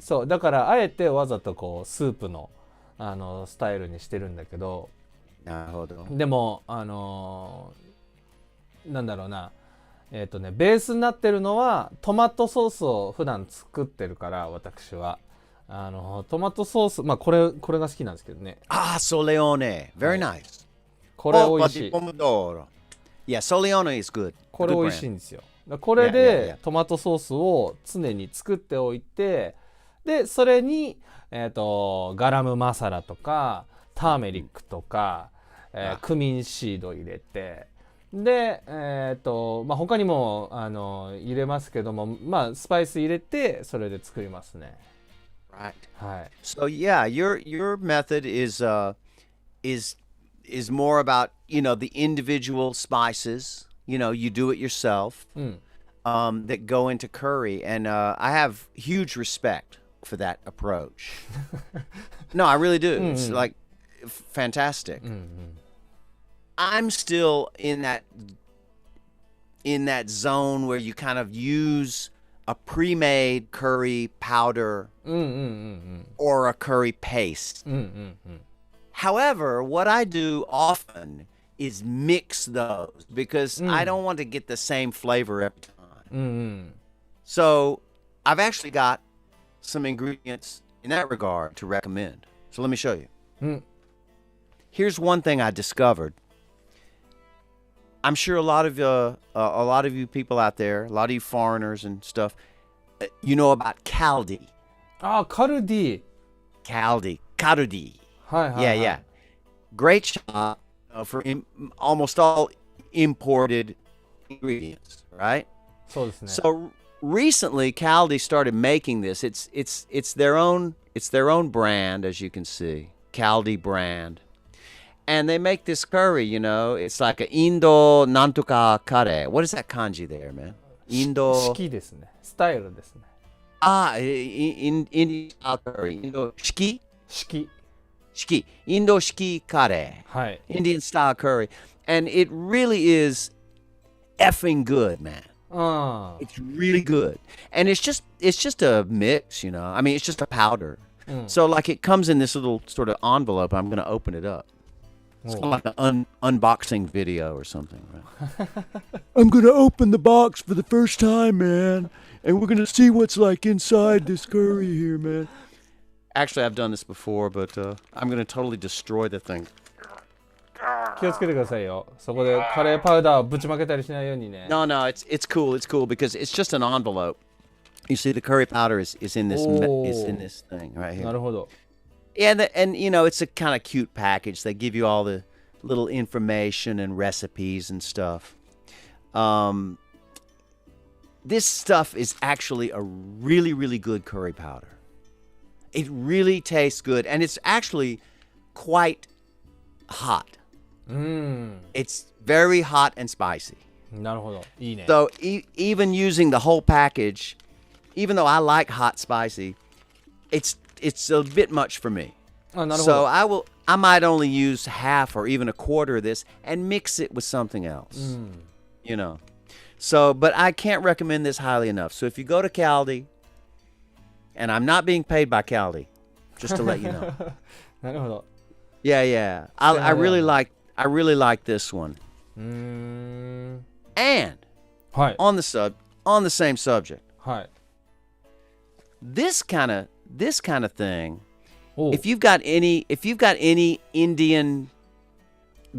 そう。だから、あえてわざとこう、スープの、スタイルにしてるんだけど。なるほど。でも、なんだろうな。ベースになってるのはトマトソースを普段作ってるから私はトマトソースまあこれが好きなんですけどね。Soleone very nice、これ美味しい。Soleone is good。 これ美味しいんですよ。これでトマトソースを常に作っておいて、でそれにガラムマサラとかターメリックとか、クミンシード入れて、で、他にも入れますけども、スパイス入れてそれで作りますね。Right. はい。So yeah, your method is more about the individual spices. You do it yourself. That go into curry, and I have huge respect for that approach. No, I really do. It's like fantastic. I'm still in that zone where you kind of use a pre-made curry powder or a curry paste. However, what I do often is mix those because I don't want to get the same flavor every time. So I've actually got some ingredients in that regard to recommend. So let me show you. Here's one thing I discovered. I'm sure a lot of you people out there, a lot of you foreigners and stuff, you know about Caldi. Caldi. Caldi. Hi. Yeah. Great shop for almost all imported ingredients, right? So recently, Caldi started making this. It's their own brand, as you can see, Caldi brand. And they make this curry, it's like an Indo nantoka curry. What is that kanji there, man? Indo. 式ですね。スタイルですね。Indian style curry. Indo shiki? 式。Shiki. Indo shiki curry. はい。Indian style curry. And it really is effing good, man. It's really good. And it's just a mix, I mean, it's just a powder. So like it comes in this little sort of envelope. I'm going to open it up. It's kind of like an unboxing video or something, right? I'm going to open the box for the first time, man. And we're going to see what's like inside this curry here, man. Actually, I've done this before, but I'm going to totally destroy the thing. 気をつけてくださいよ。そこでカレーパウダーをぶちまけたりしないようにね。No, it's cool. It's cool because it's just an envelope. You see, the curry powder is in this thing right here. なるほど。Yeah, and it's a kind of cute package. They give you all the little information and recipes and stuff. This stuff is actually a really, really good curry powder. It really tastes good, and it's actually quite hot. It's very hot and spicy. なるほど。いいね。So even using the whole package, even though I like hot spicy, it's a bit much for me. So I might only use half or even a quarter of this and mix it with something else. So, but I can't recommend this highly enough. So if you go to Caldi, and I'm not being paid by Caldi, just to let you know. なるほど。Yeah. I really like this one. And はい。on the same subject. はい。This kind of thing. If you've got any Indian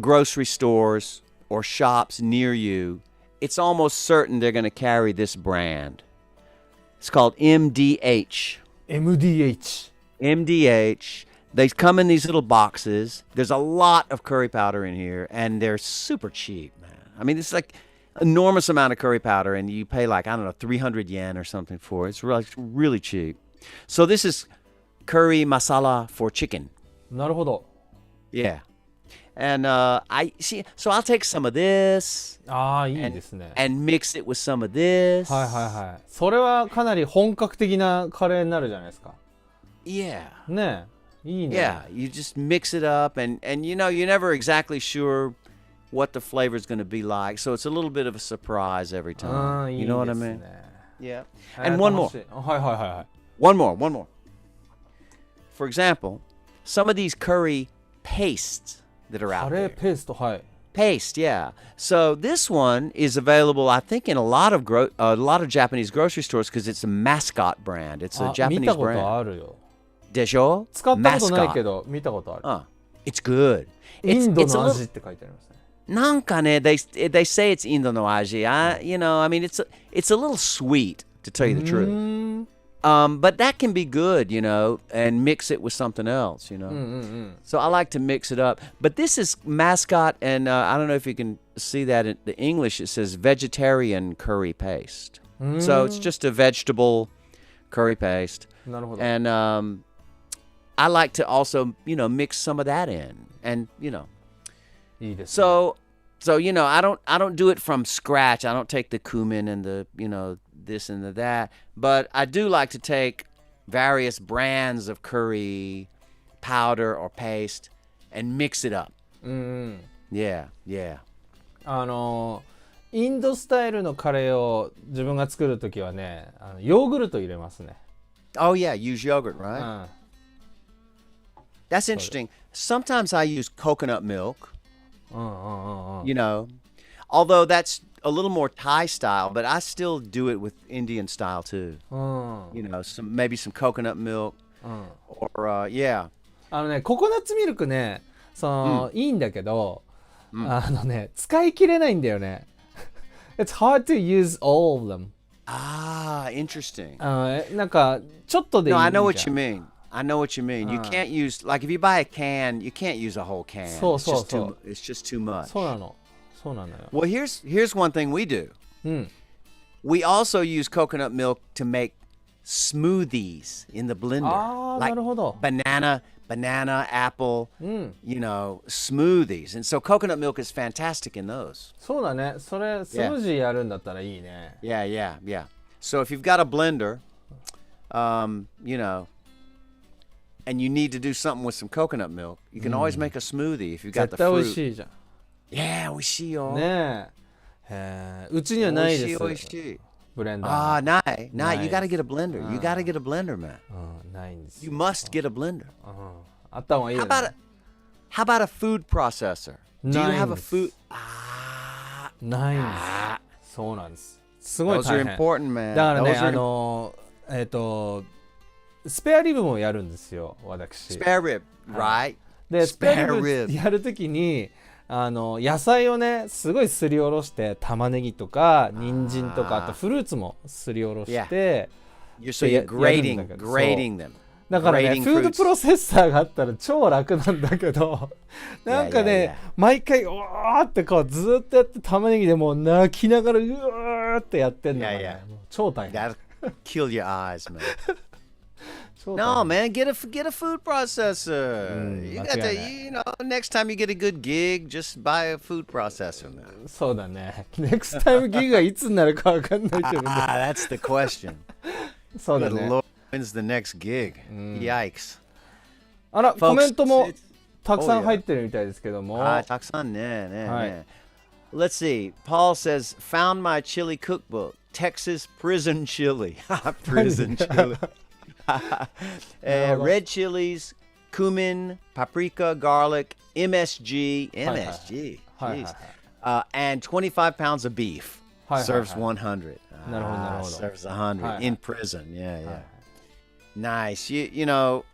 grocery stores or shops near you, it's almost certain they're going to carry this brand. It's called MDH. MDH. MDH. They come in these little boxes. There's a lot of curry powder in here, and they're super cheap, man. I mean, it's like enormous amount of curry powder, and you pay like, I don't know, 300 yen or something for it. It's really, really cheap. So this is curry masala for chicken. なるほど。Yeah. And I see, so I'll take some of this ああ、いいですね。and mix it with some of this. はいはいはい。それはかなり本格的なカレーになるじゃないですか。Yeah. ねえ、いいね。Yeah, you just mix it up, and you know, you're never exactly sure what the flavor is going to be like, so it's a little bit of a surprise every ああ、 time. いい You で know す what I ね。 mean? Yeah. And one 楽 more. しい。はいはいはいはい。One more. For example, some of these curry pastes that are カ out レー there. ペースト、はい。 Paste, yeah. So this one is available, I think, in a lot of Japanese grocery stores because it's a mascot brand. It's a あ、見 Japanese たこと brand. あるよ。 Desho? 使ったことない Mascot. けど、見たことある。It's good. インド It's a の little, 味って書いてありますね。なんかね, they say it's Indo no aji. You know, I mean, it's a little sweet, to tell you the truth. But that can be good, you know, and mix it with something else, you know. So I like to mix it up. But this is mascot, and I don't know if you can see that in the English. It says vegetarian curry paste. So it's just a vegetable curry paste. なるほど。 And I like to also, you know, mix some of that in, and you know. いいですね。 So you know, I don't do it from scratch. I don't take the cumin and the, you know, this and the that, but I do like to take various brands of curry powder or paste and mix it up. Yeah. インドスタイルのカレーを自分が作るときはね、ヨーグルト入れますね。 Oh yeah, use yogurt, right? That's interesting. Sometimes I use coconut milk. You know, although that's a little more Thai style, but I still do it with Indian style too. You know, maybe some coconut milk, or yeah. ココナッツミルクね、いいんだけど、使い切れないんだよね。It's hard to use all of them. Ah, interesting. なんかちょっとでいい No, じゃん。 I know what you mean. You can't use, like, if you buy a can, you can't use a whole can. It's just too much. そうなのよ。 Well, here's one thing we do. We also use coconut milk to make smoothies in the blender. ああ、 Like なるほど。 banana, apple, you know, smoothies. And so coconut milk is fantastic in those. そうだね。それスムージーやるんだったらいいね。 Yeah. So if you've got a blender, you know, and you need to do something with some coconut milk, you can always make a smoothie if you've got the 絶対美味 fruit. しいじゃん。 Yeah, 美味しいよ。ねえ。うちにはないです。美味しい。ブレンダー。ない。You gotta get a blender. You gotta get a blender, man. ないんですよ。 You must get a blender. あった方がいいよね。 How about a food processor? Do you have a food? ないんです。そうなんです。すごい Those 大 are 変。 important, man. だからね、 Those are スペアリブもやるんですよ、私。 spare rib, right? で、スペア Spare リブやるときに、野菜をね、すごいすりおろして、玉ねぎとか、人参とか、あとフルーツもすりおろして、So you're grating them. だからね、 Grating フード fruits. プロセッサーがあったら超楽なんだけど、なんかね、毎回、おーってこう、ずーっとやって、玉ねぎでもう泣きながら、うーってやってんのがね、もう超大変。 That'll kill your eyes, man. No, man, get a food processor. You got to, you know, next time you get a good gig, just buy a food processor, man. そうだね。Next time ギグがいつになるかわかんないけどね。That's the question. そうだ Good ね。 Lord, when's the next gig? Yikes. あら、 Folks, コメントも it's- たくさん入ってるみたいですけども。たくさんね。はい。 Let's see. Paul says, found my chili cookbook, Texas prison chili. Prison chili. Red chilies, cumin, paprika, garlic, MSG, jeez. And 25 pounds of beef. Serves 100. なるほど、なるほど。 Serves 100 はいはい。 in prison. Yeah. Nice. You know,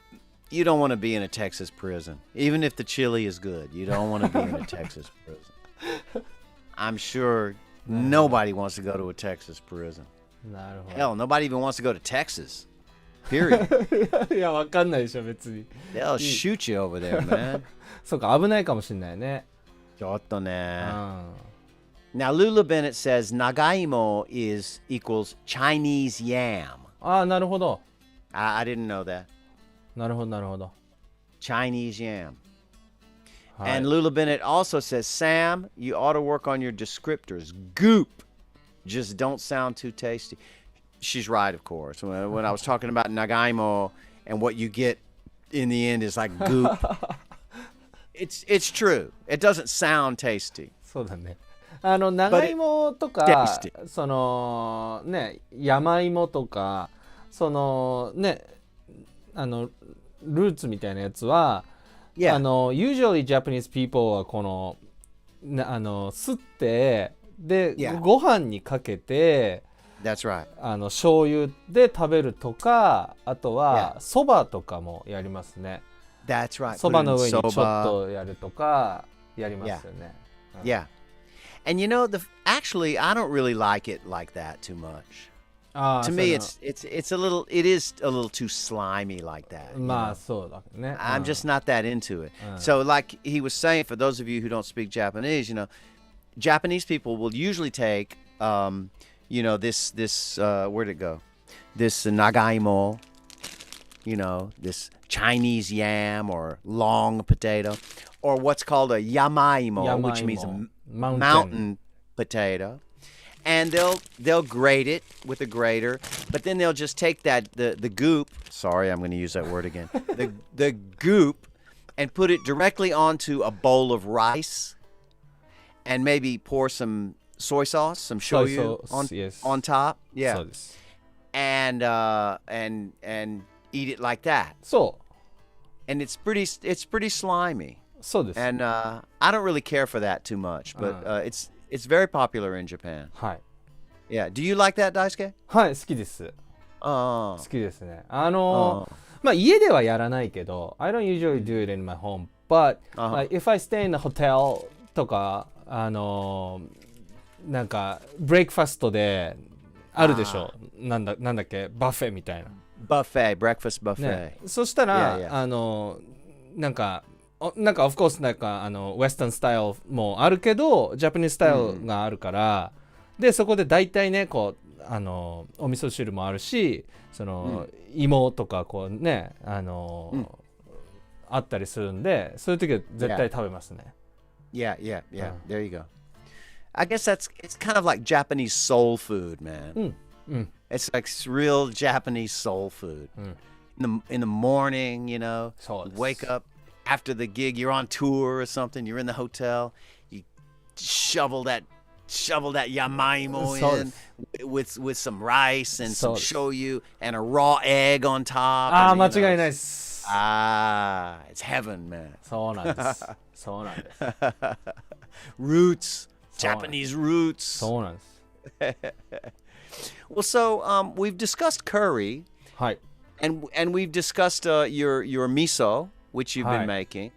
you don't want to be in a Texas prison. Even if the chili is good, you don't want to be in a Texas prison. I'm sure nobody wants to go to a Texas prison. なるほど。 Hell, nobody even wants to go to Texas. Period. いや、わかんないでしょ、別に。They'll shoot you over there, man. そうか、危ないかもしれないね。ちょっとね。Now, Lula Bennett says Nagaimo equals Chinese yam. ああ、なるほど。I didn't know that. なるほど、なるほど。Chinese yam. はい、And Lula Bennett also says, Sam, you ought to work on your descriptors. Goop. Just don't sound too tasty. She's right, of course. When I was talking about Nagaimo and what you get in the end is like goop. It's true. It doesn't sound tasty. そうだね。長芋とか、そのね、山芋とか、そのね、ルーツみたいなやつは、usually Japanese people はこのすってで、ご飯にかけて、That's right. 醤油で食べるとか、あとはそばとかもやりますね。That's right. そばの上にちょっとやるとかやりますよね。Yeah. And you know, actually, I don't really like it like that too much. To me, it is a little too slimy like that. まあそうだね。I'm just not that into it. So, like he was saying, for those of you who don't speak Japanese, you know, Japanese people will usually take, you know, this where'd it go? This nagaimo, you know, this Chinese yam or long potato, or what's called a yamaimo, which means a mountain potato. And they'll grate it with a grater, but then they'll just take the goop. Sorry, I'm going to use that word again. The goop, and put it directly onto a bowl of rice, and maybe pour some soy sauce, some shoyu on top. Yeah, and eat it like that. そう。And it's pretty slimy. そうです。And I don't really care for that too much, but it's very popular in Japan. はい。Yeah. Do you like that, Daisuke? はい、好きです。好きですね。まあ家ではやらないけど、I don't usually do it in my home, but like if I stay in a hotel とか、なんかブレイクファストであるでしょ。なんだっけ、バフェみたいな。breakfast buffet、ね、そしたら、なんかof course なんかウェスタンスタイルもあるけどジャパニーズスタイルがあるから、でそこで大体ねこうお味噌汁もあるし、その、芋とかこうねあったりするんで、そういう時は絶対食べますね。Yeah. There you go. I guess it's kind of like Japanese soul food, man. It's like real Japanese soul food. In the morning, you know, wake up after the gig, you're on tour or something, you're in the hotel, you shovel that yamaimo in with some rice and some shoyu and a raw egg on top. 間違いないです。It's heaven, man. そうなんです。そうなんです。Roots, Japanese roots. そうなんです。Well, so we've discussed curry, はい。and we've discussed your miso, which you've been making.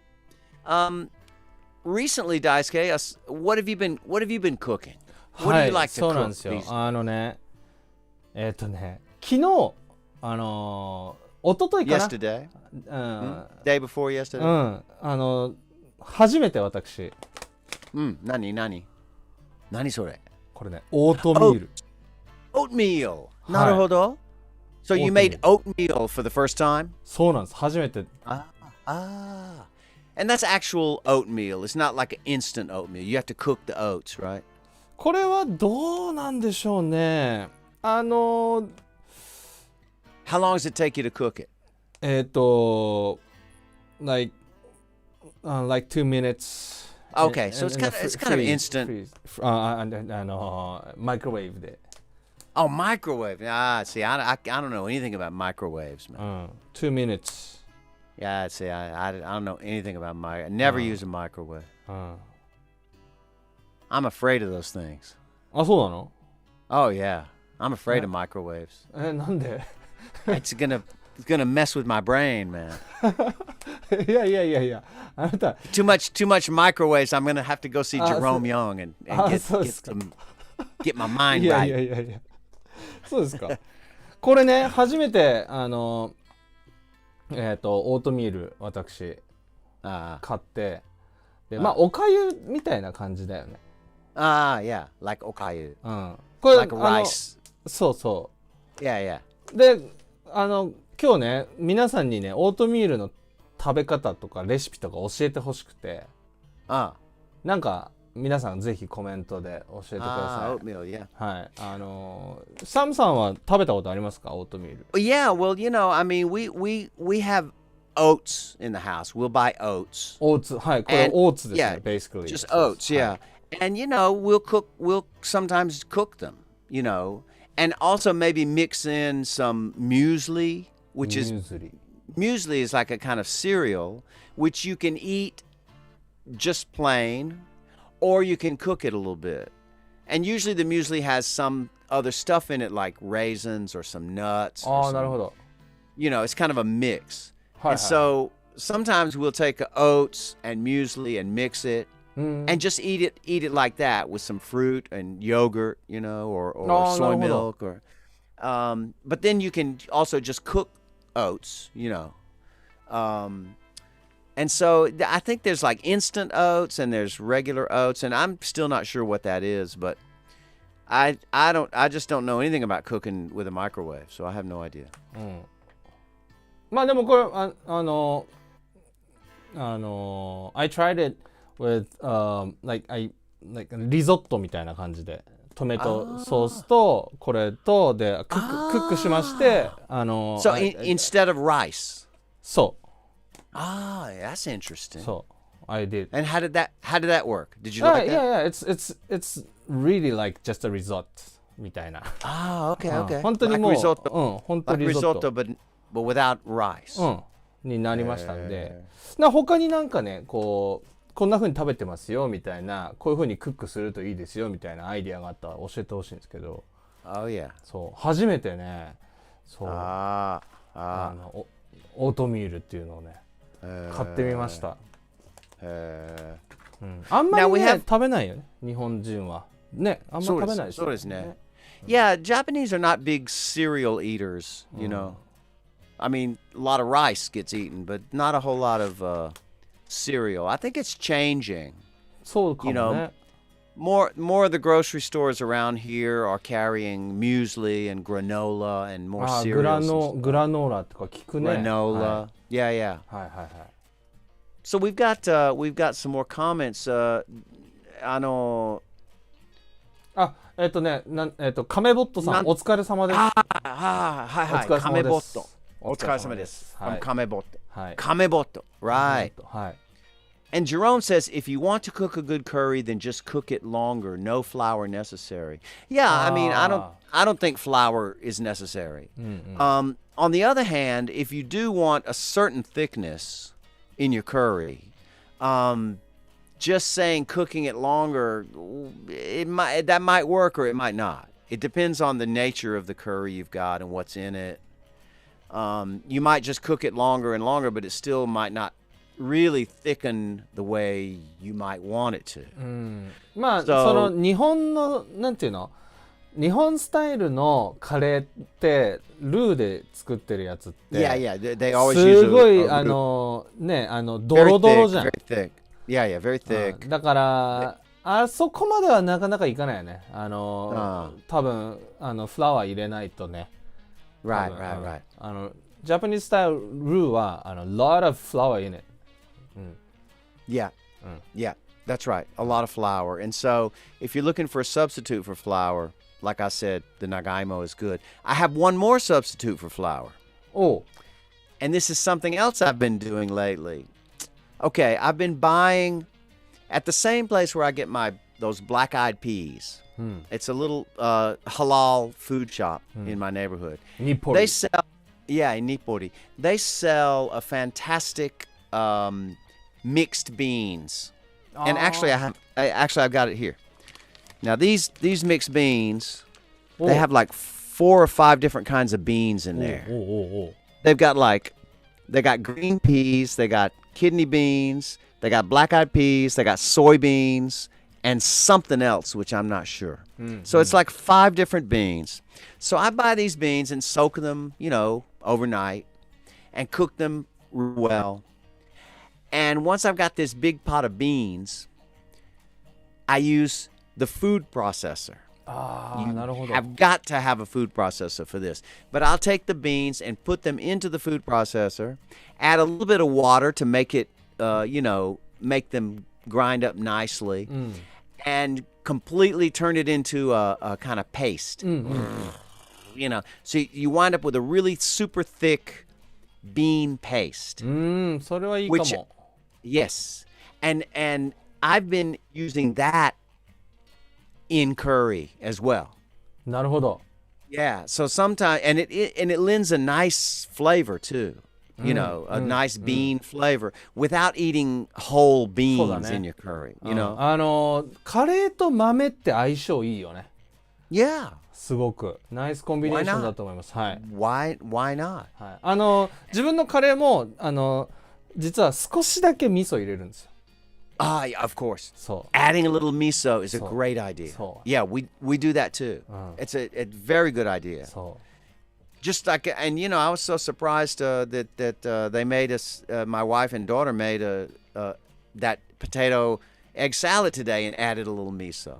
Recently, Daisuke, what have you been cooking? What do you like to そうなん cook? ですよ。昨日一昨日かな。Yesterday. Day before yesterday. 初めて私。何それ？これね、オートミール。Oatmeal. なるほど。So you made oatmeal for the first time? そうなんです。初めて。And that's actual oatmeal. It's not like an instant oatmeal. You have to cook the oats, right? これはどうなんでしょうね。How long does it take you to cook it? like 2 minutes. Okay, so it's kind of instant. Microwave で。Oh, microwave. See, I don't know anything about microwaves, man. 2 minutes. Yeah, see, I don't know anything about I never use a microwave. I'm afraid of those things. あ、そうなの？ Oh, yeah. I'm afraid of microwaves. なんで？ It's gonna mess with my brain, man. いや。あなた Too much microwaves. I'm gonna have to go see Jerome Young and get my mind right. そうですか。これね初めてオートミール私買ってでまあおかゆみたいな感じだよね。Yeah, like おかゆ。これ like rice。そうそう。Yeah. で今日ね皆さんにねオートミールの食べ方とかレシピとか教えてほしくて、なんか皆さんぜひコメントで教えてください。Oatmeal, yeah. はい。サムさんは食べたことありますかオートミール。Yeah, well, I mean, we have oats in the house. We'll buy oats. オーツ、はい、これオーツですね、basically. Just oats, yeah. And we'll sometimes cook them, and also maybe mix in some muesli, which is muesli is like a kind of cereal which you can eat just plain, or you can cook it a little bit. And usually the muesli has some other stuff in it like raisins or some nuts.なるほど。It's kind of a mix. And so sometimes we'll take oats and muesli and mix it and just eat it like that with some fruit and yogurt, or soy milk or but then you can also just cook oats, and so I think there's like instant oats and there's regular oats, and I'm still not sure what that is, but I just don't know anything about cooking with a microwave, so I have no idea. まあでもこれI tried it with like リゾットみたいな感じでトマトソースとこれとでクックしましてSo instead of rice. そう。That's interesting. そう。I did. And how did that work? Did you like that? Yeah. It's really like just a risotto みたいな。Okay. 本当にもう risotto. 本当にリゾット but without rice. になりましたんで。他になんかねこんな風に食べてますよみたいなこういう風にクックするといいですよみたいなアイディアがあったら教えてほしいんですけど。そう初めてねそうオートミールっていうのをね買ってみました。あんまりね食べないよね日本人はねあんま食べないでしょ。そうですね。Yeah, Japanese are not big cereal eaters, I mean, a lot of rice gets eaten, but not a whole lot of cereal. I think it's changing. そうかもね。More of the grocery stores around here are carrying muesli and granola and more cereals. グラノーラとか聞くね。Granola. Yeah. はい。So we've got some more comments. カメボットさんお疲れ様です。はい。カメボット。お疲れ様です。From カメボット。カメボット。Right. And Jerome says, if you want to cook a good curry, then just cook it longer. No flour necessary. Yeah, I mean, I don't think flour is necessary. On the other hand, if you do want a certain thickness in your curry, just saying cooking it longer, that might work or it might not. It depends on the nature of the curry you've got and what's in it. You might just cook it longer and longer, but it still might not really thicken the way you might want it to. まあ、その日本のなんていうの日本スタイルのカレーってルーで作ってるやつって they always use すごいドロドロじゃん。Very thick. Yeah, very thick. だからあそこまではなかなかいかないよね。多分フラワー入れないとね。Right. Japanese style ルーはlot of flour in it. Yeah, that's right. A lot of flour. And so if you're looking for a substitute for flour, like I said, the nagaimo is good. I have one more substitute for flour. Oh. And this is something else I've been doing lately. Okay, I've been buying at the same place where I get those black-eyed peas. It's a little halal food shop in my neighborhood. Nippori. They sell, in Nippori. They sell a fantastic mixed beans. And actually I've got it here. Now these mixed beans, they have like 4 or 5 different kinds of beans in there. They got green peas, they got kidney beans, they got black-eyed peas, they got soybeans, and something else, which I'm not sure. So it's like 5 different beans. So I buy these beans and soak them, overnight and cook them well. And once I've got this big pot of beans, I use the food processor. I've got to have a food processor for this. But I'll take the beans and put them into the food processor, add a little bit of water to make it, make them grind up nicely, and completely turn it into a kind of paste. So you wind up with a really super thick bean paste. それはいいかも。Yes. And I've been using that in curry as well. なるほど。Yeah. So sometimes, and it lends a nice flavor too. A nice bean flavor without eating whole beans in your curry. カレーと豆って相性いいよね。Yeah. すごくナイスコンビネーションだと思います。はい。Why not? はい。自分のカレーも実は少しだけ味噌入れるんですよ。Yeah, of course. そう。Adding a little miso is a great idea. そう。Yeah, we do that too. It's a very good idea. そう。Just like, and I was so surprised that they made us, my wife and daughter made that potato egg salad today and added a little miso.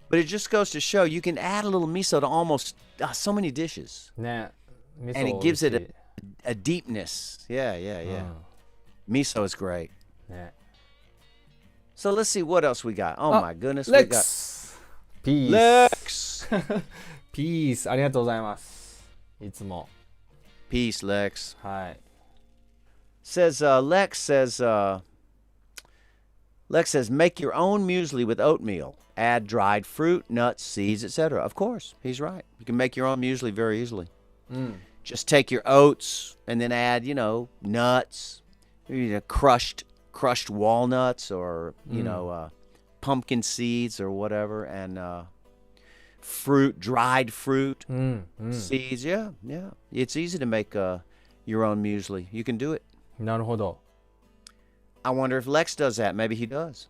But it just goes to show you can add a little miso to almost so many dishes. ね。味噌 And it gives it a deepness. Yeah. Miso is great. ね。So let's see what else we got. Oh my goodness. Lex! Peace. Lex! Peace. ありがとうございます。いつも。Peace, Lex. はい。Lex says, make your own muesli with oatmeal. Add dried fruit, nuts, seeds, etc. Of course, he's right. You can make your own muesli very easily. Just take your oats and then add, nuts, crushed walnuts or, pumpkin seeds or whatever, and fruit, dried fruit, seeds. Yeah. It's easy to make your own muesli. You can do it. なるほど。I wonder if Lex does that. Maybe he does.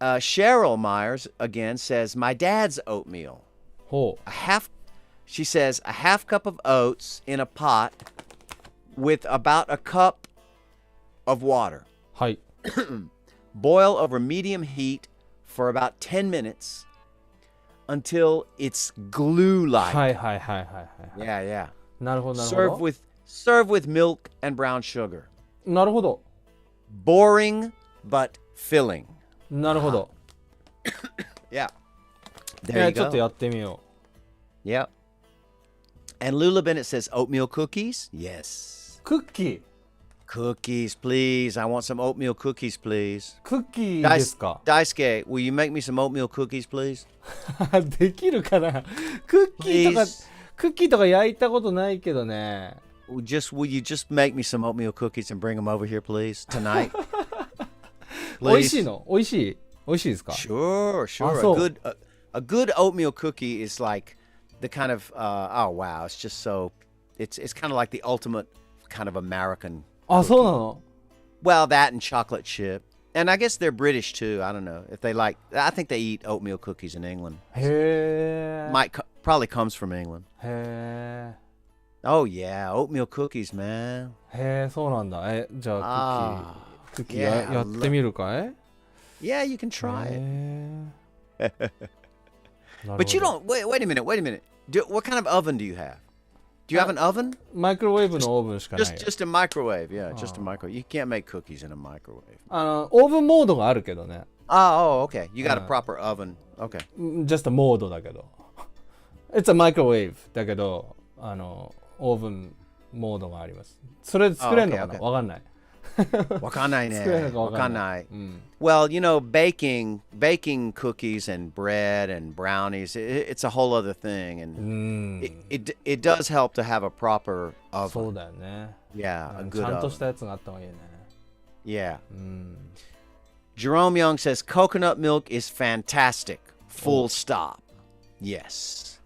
Cheryl Myers again says, my dad's oatmeal. She says, a half cup of oats in a pot with about a cup of water. はい。Boil over medium heat for about 10 minutes until it's glue-like. はいはいはいはいはい。Yeah. なるほどなるほど。Serve with milk and brown sugar. なるほど。Boring but filling. なるほど。Yeah. There you go. ちょっとやってみよう。Yep. And Lula Bennett says oatmeal cookies? Yes. クッキー。Cookies, please. I want some oatmeal cookies, please. クッキーですか。Daisuke, will you make me some oatmeal cookies, please? できるかな。クッキーとか焼いたことないけどね。Will you just make me some oatmeal cookies and bring them over here, please, tonight? 美味しいの？美味しいですか？ Sure. A good oatmeal cookie is like the kind of oh wow, it's just so it's kind of like the ultimate kind of American. あ、そうなの? Well, that and chocolate chip. And I guess they're British too. I don't know if they like. I think they eat oatmeal cookies in England. へえ。Probably comes from England. へえ。Oh yeah, oatmeal cookies, man. へえ、そうなんだ。じゃあクッキーやってみるかい? Yeah, you can try it. But you don't. Wait a minute. What kind of oven do you have? Do you have an oven? マイクロウェーブのオーブンしかない。Just a microwave, yeah. Just a microwave. You can't make cookies in a microwave. オーブンモードがあるけどね。Oh, okay. You got a proper oven. Okay. Just a モードだけど。It's a microwave だけど、オーブンモードがあります。それで作れるのかな？わかんない。わかんないね。作れるのかわかんない。Well, baking cookies and bread and brownies, it's a whole other thing, and it does help to have a proper oven. そうだよね。Yeah, a good oven. ちゃんとしたやつがあった方がいいね。Yeah. Jerome Young says coconut milk is fantastic. Full stop. Yes.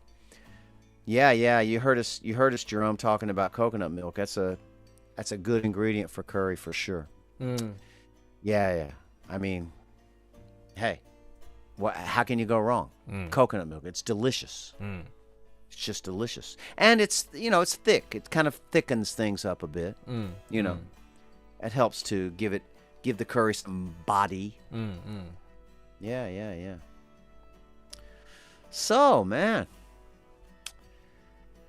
Yeah. You heard us, Jerome, talking about coconut milk. That's a good ingredient for curry for sure. Yeah. I mean, hey, how can you go wrong? Coconut milk, it's delicious. It's just delicious. And it's, it's thick. It kind of thickens things up a bit. It helps to give the curry some body. Yeah. So, man,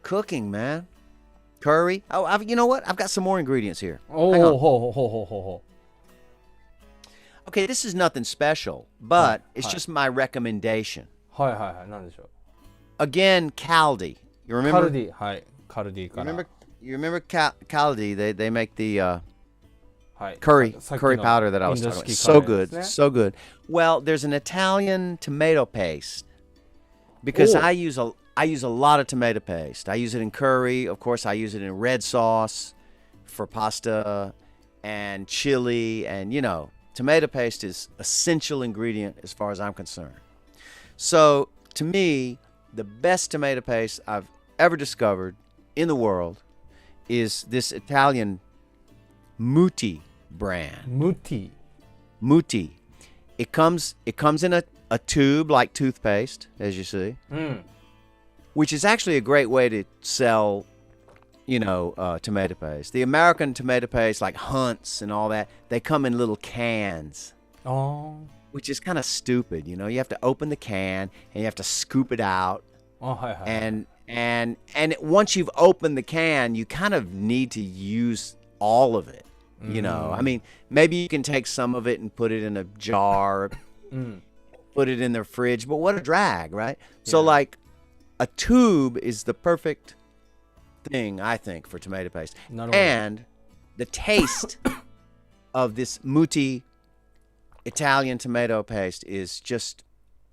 cooking, man. Curry. Oh, you know what? I've got some more ingredients here. Hang on. Okay, this is nothing special, but it's just my recommendation. Again, Caldi. You remember? Caldi. You remember Caldi? They make the curry powder that I was talking about. So good, so good. Well, there's an Italian tomato paste because I use a lot of tomato paste. I use it in curry. Of course, I use it in red sauce for pasta and chili. And, tomato paste is essential ingredient as far as I'm concerned. So, to me, the best tomato paste I've ever discovered in the world is this Italian Muti brand. Muti. It comes in a tube like toothpaste, as you see, which is actually a great way to sell, tomato paste. The American tomato paste, like Hunt's and all that, they come in little cans. Oh. Which is kind of stupid, You have to open the can and you have to scoop it out. And once you've opened the can, you kind of need to use all of it. I mean, maybe you can take some of it and put it in a jar, put it in the fridge, but what a drag, right? Yeah. So like a tube is the perfect thing, I think, for tomato paste. And the taste of this Muti Italian tomato paste is just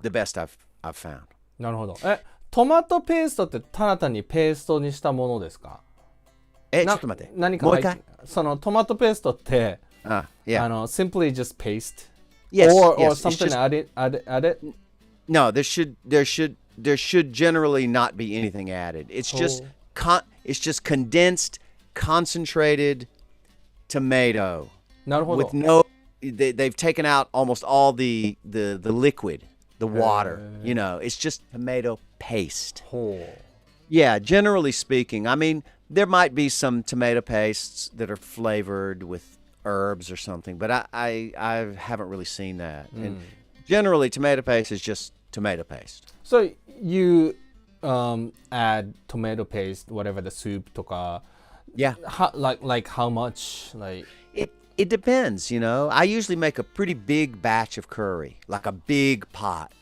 the best I've found. なるほど。トマトペーストってただ単にペーストにしたものですか？ちょっと待って。何か入ってそのトマトペーストって、simply just paste? Yes. Or something added? No, there should generally not be anything added. It's just condensed, concentrated tomato. なるほど。 With no, they've taken out almost all the liquid, the water. It's just tomato paste. Yeah, generally speaking. I mean, there might be some tomato pastes that are flavored with herbs or something, but I haven't really seen that. And generally, tomato paste is just tomato paste. So you add tomato paste, whatever the soup とか. Yeah. Like how much? Like it depends, I usually make a pretty big batch of curry, like a big pot.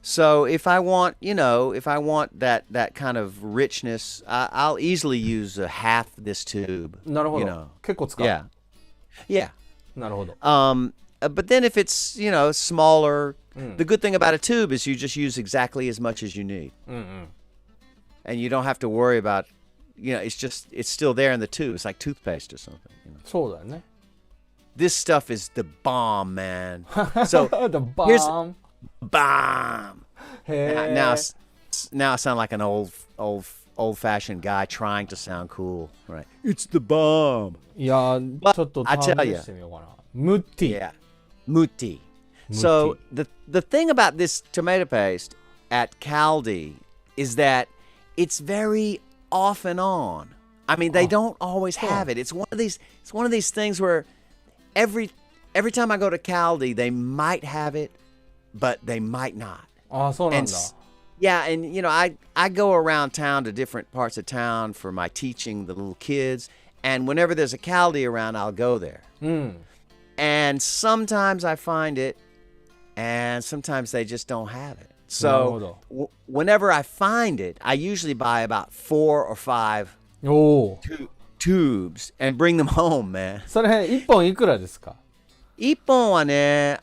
So if I want, that kind of richness, I'll easily use half this tube. なるほど。結構使う。Yeah. なるほど。But then if it's, smaller, the good thing about a tube is you just use exactly as much as you need. And you don't have to worry about, it's still there in the tube. It's like toothpaste or something. そうだよね。 This stuff is the bomb, man. So the bomb. Bomb. Now I sound like an old-fashioned guy trying to sound cool, right? It's the bomb. いや、ちょっと試してみようかな。Muti. Yeah, Muti. So the thing about this tomato paste at Caldi is that it's very off and on. I mean, they don't always have it. It's one of these things where every time I go to Caldi, they might have it, but they might not. ああ、そうなんだ。Yeah, and I go around town to different parts of town for my teaching the little kids, and whenever there's a Caldi around, I'll go there. And sometimes I find it, and sometimes they just don't have it. So whenever I find it, I usually buy about 4 or 5 tubes and bring them home, man. それ1本いくらですか？1本はね、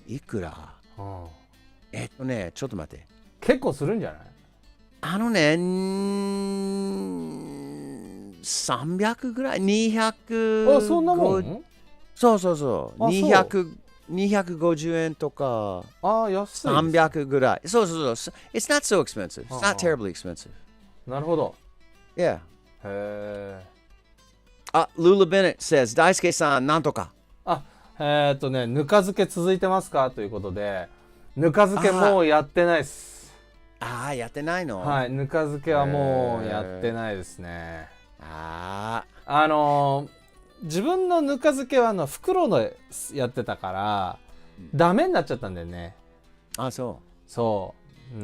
いくら？ちょっと待って。結構するんじゃない？300ぐらい、200。あ、そんなもん？そう。250円とか。あ、安い。300ぐらい。そう。It's not so expensive. It's not terribly expensive. なるほど。Yeah. へえ。Lula Bennett says, 大輔さん、なんとか。あ、ぬか漬け続いてますかということで、ぬか漬けもうやってないです。やってないの？はい、ぬか漬けはもうやってないですね。自分のぬか漬けは袋のやってたから、ダメになっちゃったんだよね。そう。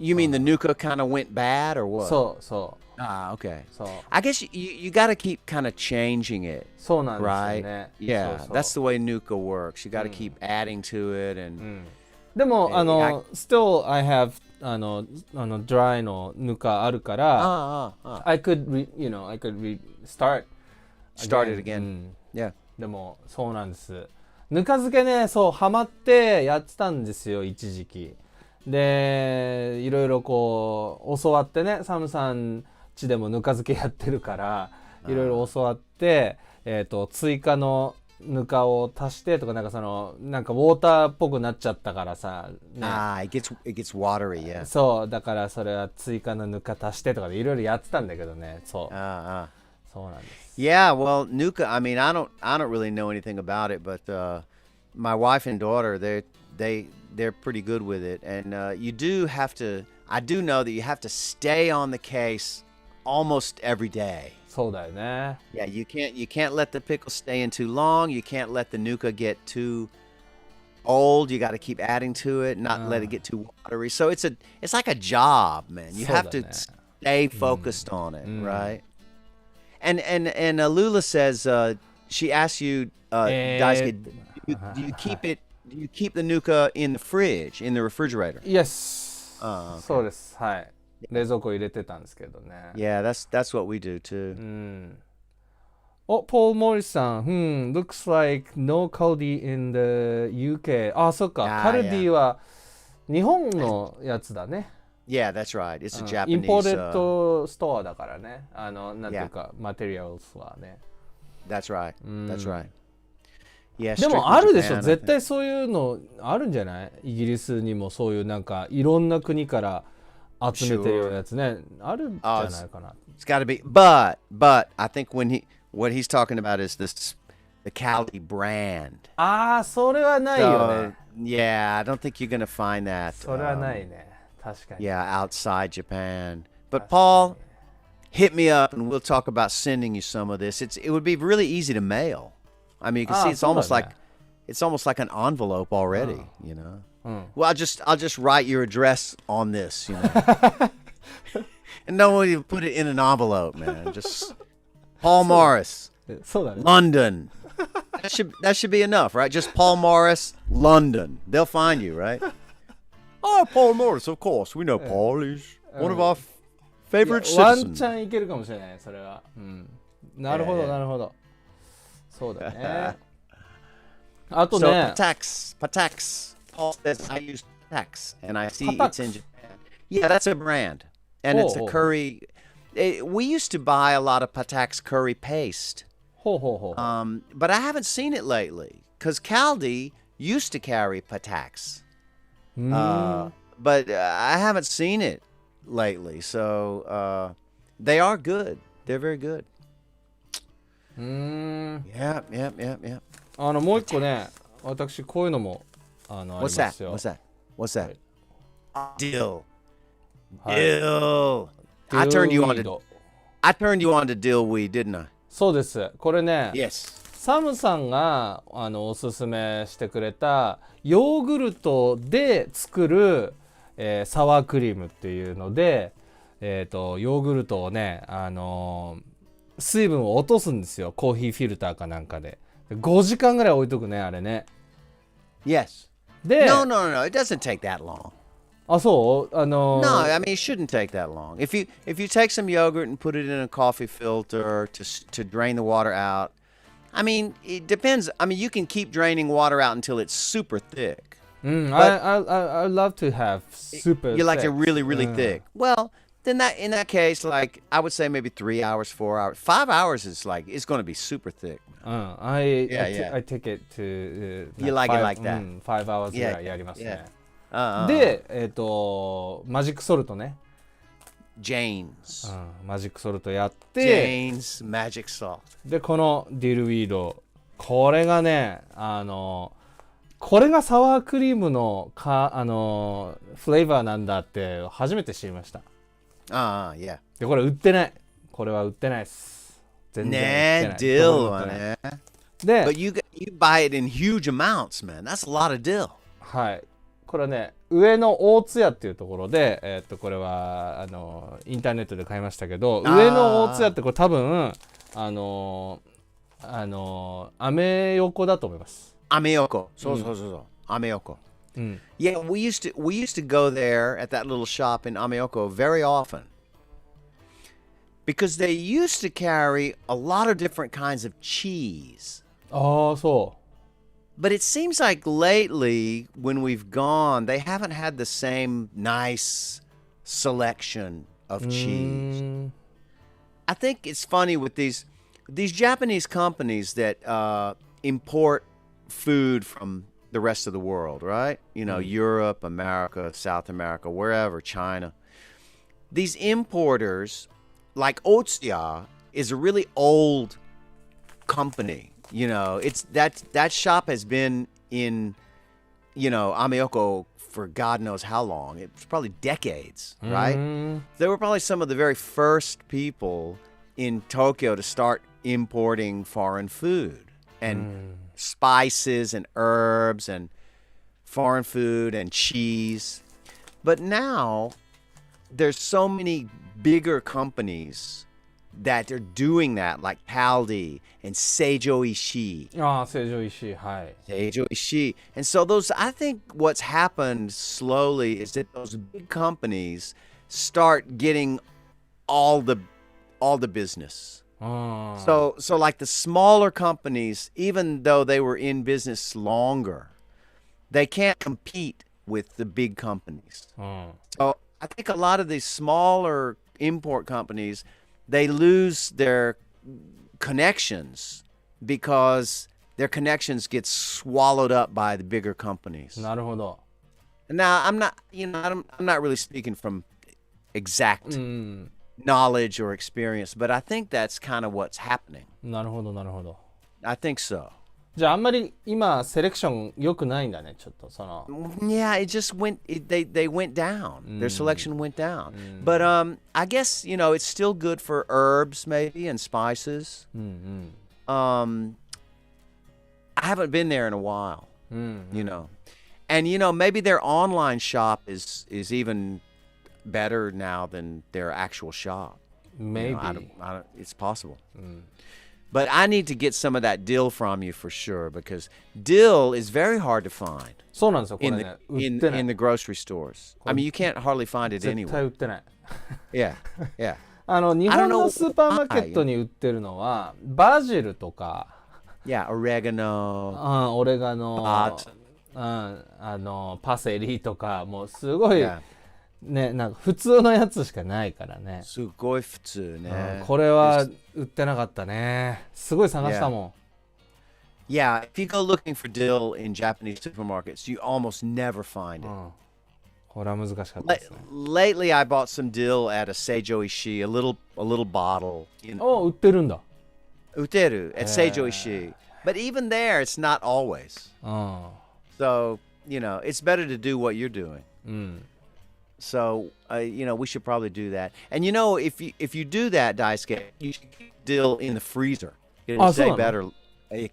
You mean the nuka kind of went bad or what? そう。Okay. I guess you got to keep kind of changing it. そうなんですよね。Yeah, that's the way nuka works. You got to keep adding to it and. でもstill I have dry のぬかあるから、I could start it again. Yeah. でもそうなんです。ぬか漬けね、そうハマってやってたんですよ一時期。でいろいろこう教わってね、サムさん家でもぬか漬けやってるからいろいろ教わって、追加のぬかを足してとか、なんかウォーターっぽくなっちゃったからさ、ね、it gets watery, yeah. そうだからそれは追加のぬか足してとかでいろいろやってたんだけどね。そうそうなんです。Yeah, well, nuka. I mean, I don't really know anything about it, but my wife and daughter, they're pretty good with it, and you do have to. I do know that you have to stay on the case almost every day. そうだよね。Yeah, you can't let the pickle stay in too long. You can't let the nuka get too old. You got to keep adding to it, not let it get too watery. So it's like a job, man. You have to stay focused on it, right? And Lula says she asks you, Daisuke, do you keep the nuka in the fridge, in the refrigerator? Yes. そうです。はい。冷蔵庫入れてたんですけどね。Yeah, that's what we do too. ポール・モリスさん、looks like no Caldi in the UK. そっか、カルディは日本のやつだね。Yeah, that's right. It's a Japanese. インポーテッドストアだからね。なんていうか、マテリアルはね。That's right. That's right. Yeah, でもあるでしょ。絶対そういうのあるんじゃない？イギリスにもそういうなんかいろんな国から集めてるようなやつね。あるんじゃないかな。It's got to be. But I think what he's talking about is the Caldi brand. それはないよね。Yeah, I don't think you're gonna find that. それはないね。確かに。Yeah, outside Japan. But Paul, hit me up and we'll talk about sending you some of this. It would be really easy to mail. I mean, you can see it's almost like an envelope already, you know. Well, I'll just write your address on this, you know. And no one even put it in an envelope, man. Just Paul Morris, London. That should be enough, right? Just Paul Morris, London. They'll find you, right? Paul Morris, of course. We know Paul. He's one of our favorite citizens. ワンチャンいけるかもしれない、それは。なるほど、なるほど。そうだね。あとね。Patex. Paul says I use Patex, and I see it's in Japan. Yeah, that's a brand, and it's a curry. We used to buy a lot of Patex curry paste. But I haven't seen it lately because Caldi used to carry Patex. But I haven't seen it lately, so they are good. They're very good. Yeah. もう一個ね、私こういうのもありますよ。What's that? Dill. Dill. I turned you on to dill weed, didn't I? そうです。これね、Yes. サムさんがおすすめしてくれたヨーグルトで作る、サワークリームっていうので、ヨーグルトをね、水分を落とすんですよ。コーヒーフィルターかなんかで。5時間ぐらい置いとくね、あれね。Yes. で、No. It doesn't take that long. そう？No, I mean it shouldn't take that long. If you take some yogurt and put it in a coffee filter to drain the water out, I mean it depends. I mean you can keep draining water out until it's super thick. I love to have super. You like it really, really thick. Well, then in that case, like I would say maybe 3 hours, 4 hours, 5 hours is like it's going to be super thick. I take it to. You like it like that? 5 hours ぐらいやりますね。で、マジックソルトね。Jane's。マジックソルトやって。Jane's Magic Salt。で、このディルウィードこれがね、これがサワークリームのフレーバーなんだって初めて知りました。yeah. で、これ売ってない。これは売ってないです。全然売ってない。dill はね。で、But you buy it in huge amounts, man. That's a lot of dill. はい。これね、上の大津屋っていうところで、これはインターネットで買いましたけど、上の大津屋ってこれ多分アメ横だと思います。アメ横。そう。アメ横。Yeah, we used to go there at that little shop in Ameoko very often. Because they used to carry a lot of different kinds of cheese. ああ、そう。But it seems like lately, when we've gone, they haven't had the same nice selection of cheese. I think it's funny with these Japanese companies that import food from the rest of the world, right? You know, Europe, America, South America, wherever, China. These importers, like Otsuya, is a really old company. You know, it's that shop has been in, you know, Ameoko for God knows how long. It's probably decades, right? They were probably some of the very first people in Tokyo to start importing foreign food and spices and herbs and foreign food and cheese. But now there's so many bigger companies that are doing that, like Paldi and Seijo Ishii. ああ、成城石井、はい。Seijo Ishii. And so I think what's happened slowly is that those big companies start getting all the business. So like the smaller companies, even though they were in business longer, they can't compete with the big companies. So I think a lot of these smaller import companies, they lose their connections because their connections get swallowed up by the bigger companies. なるほど。Now, I'm not really speaking from exact knowledge or experience, but I think that's kind of what's happening. なるほど、なるほど。I think so. じゃああんまり今セレクション良くないんだね、ちょっとその。Yeah, it just they went down. Their selection went down. But I guess, you know, it's still good for herbs maybe and spices. I haven't been there in a while. You know. And you know, maybe their online shop is even better now than their actual shop. Maybe. You know, I don't, it's possible. But I need to get some of that dill from you for sure, because dill is very hard to find そうなんですよ、これね。売ってない。 in the grocery stores. I mean, you can't hardly find it 絶対 anywhere. 売ってない。Yeah, yeah. 日本のスーパーマーケットに売ってるのは、バジルとか、Yeah, oregano. オレガノ、パセリとか、もうすごい、ね、なんか普通のやつしかないからね。すごい普通ね。これは売ってなかったね。すごい探したもん。Yeah, if you go looking for dill in Japanese supermarkets, you almost never find it. これは難しかったですね。Lately, I bought some dill at a Seijo Ishii, a little bottle. You know. 売ってるんだ。売ってる at Seijo Ishii. But even there, it's not always. So, you know, it's better to do what you're doing. So, you know, we should probably do that. And you know, if you do that, Daisuke, you should keep dill in the freezer. It'll stay better.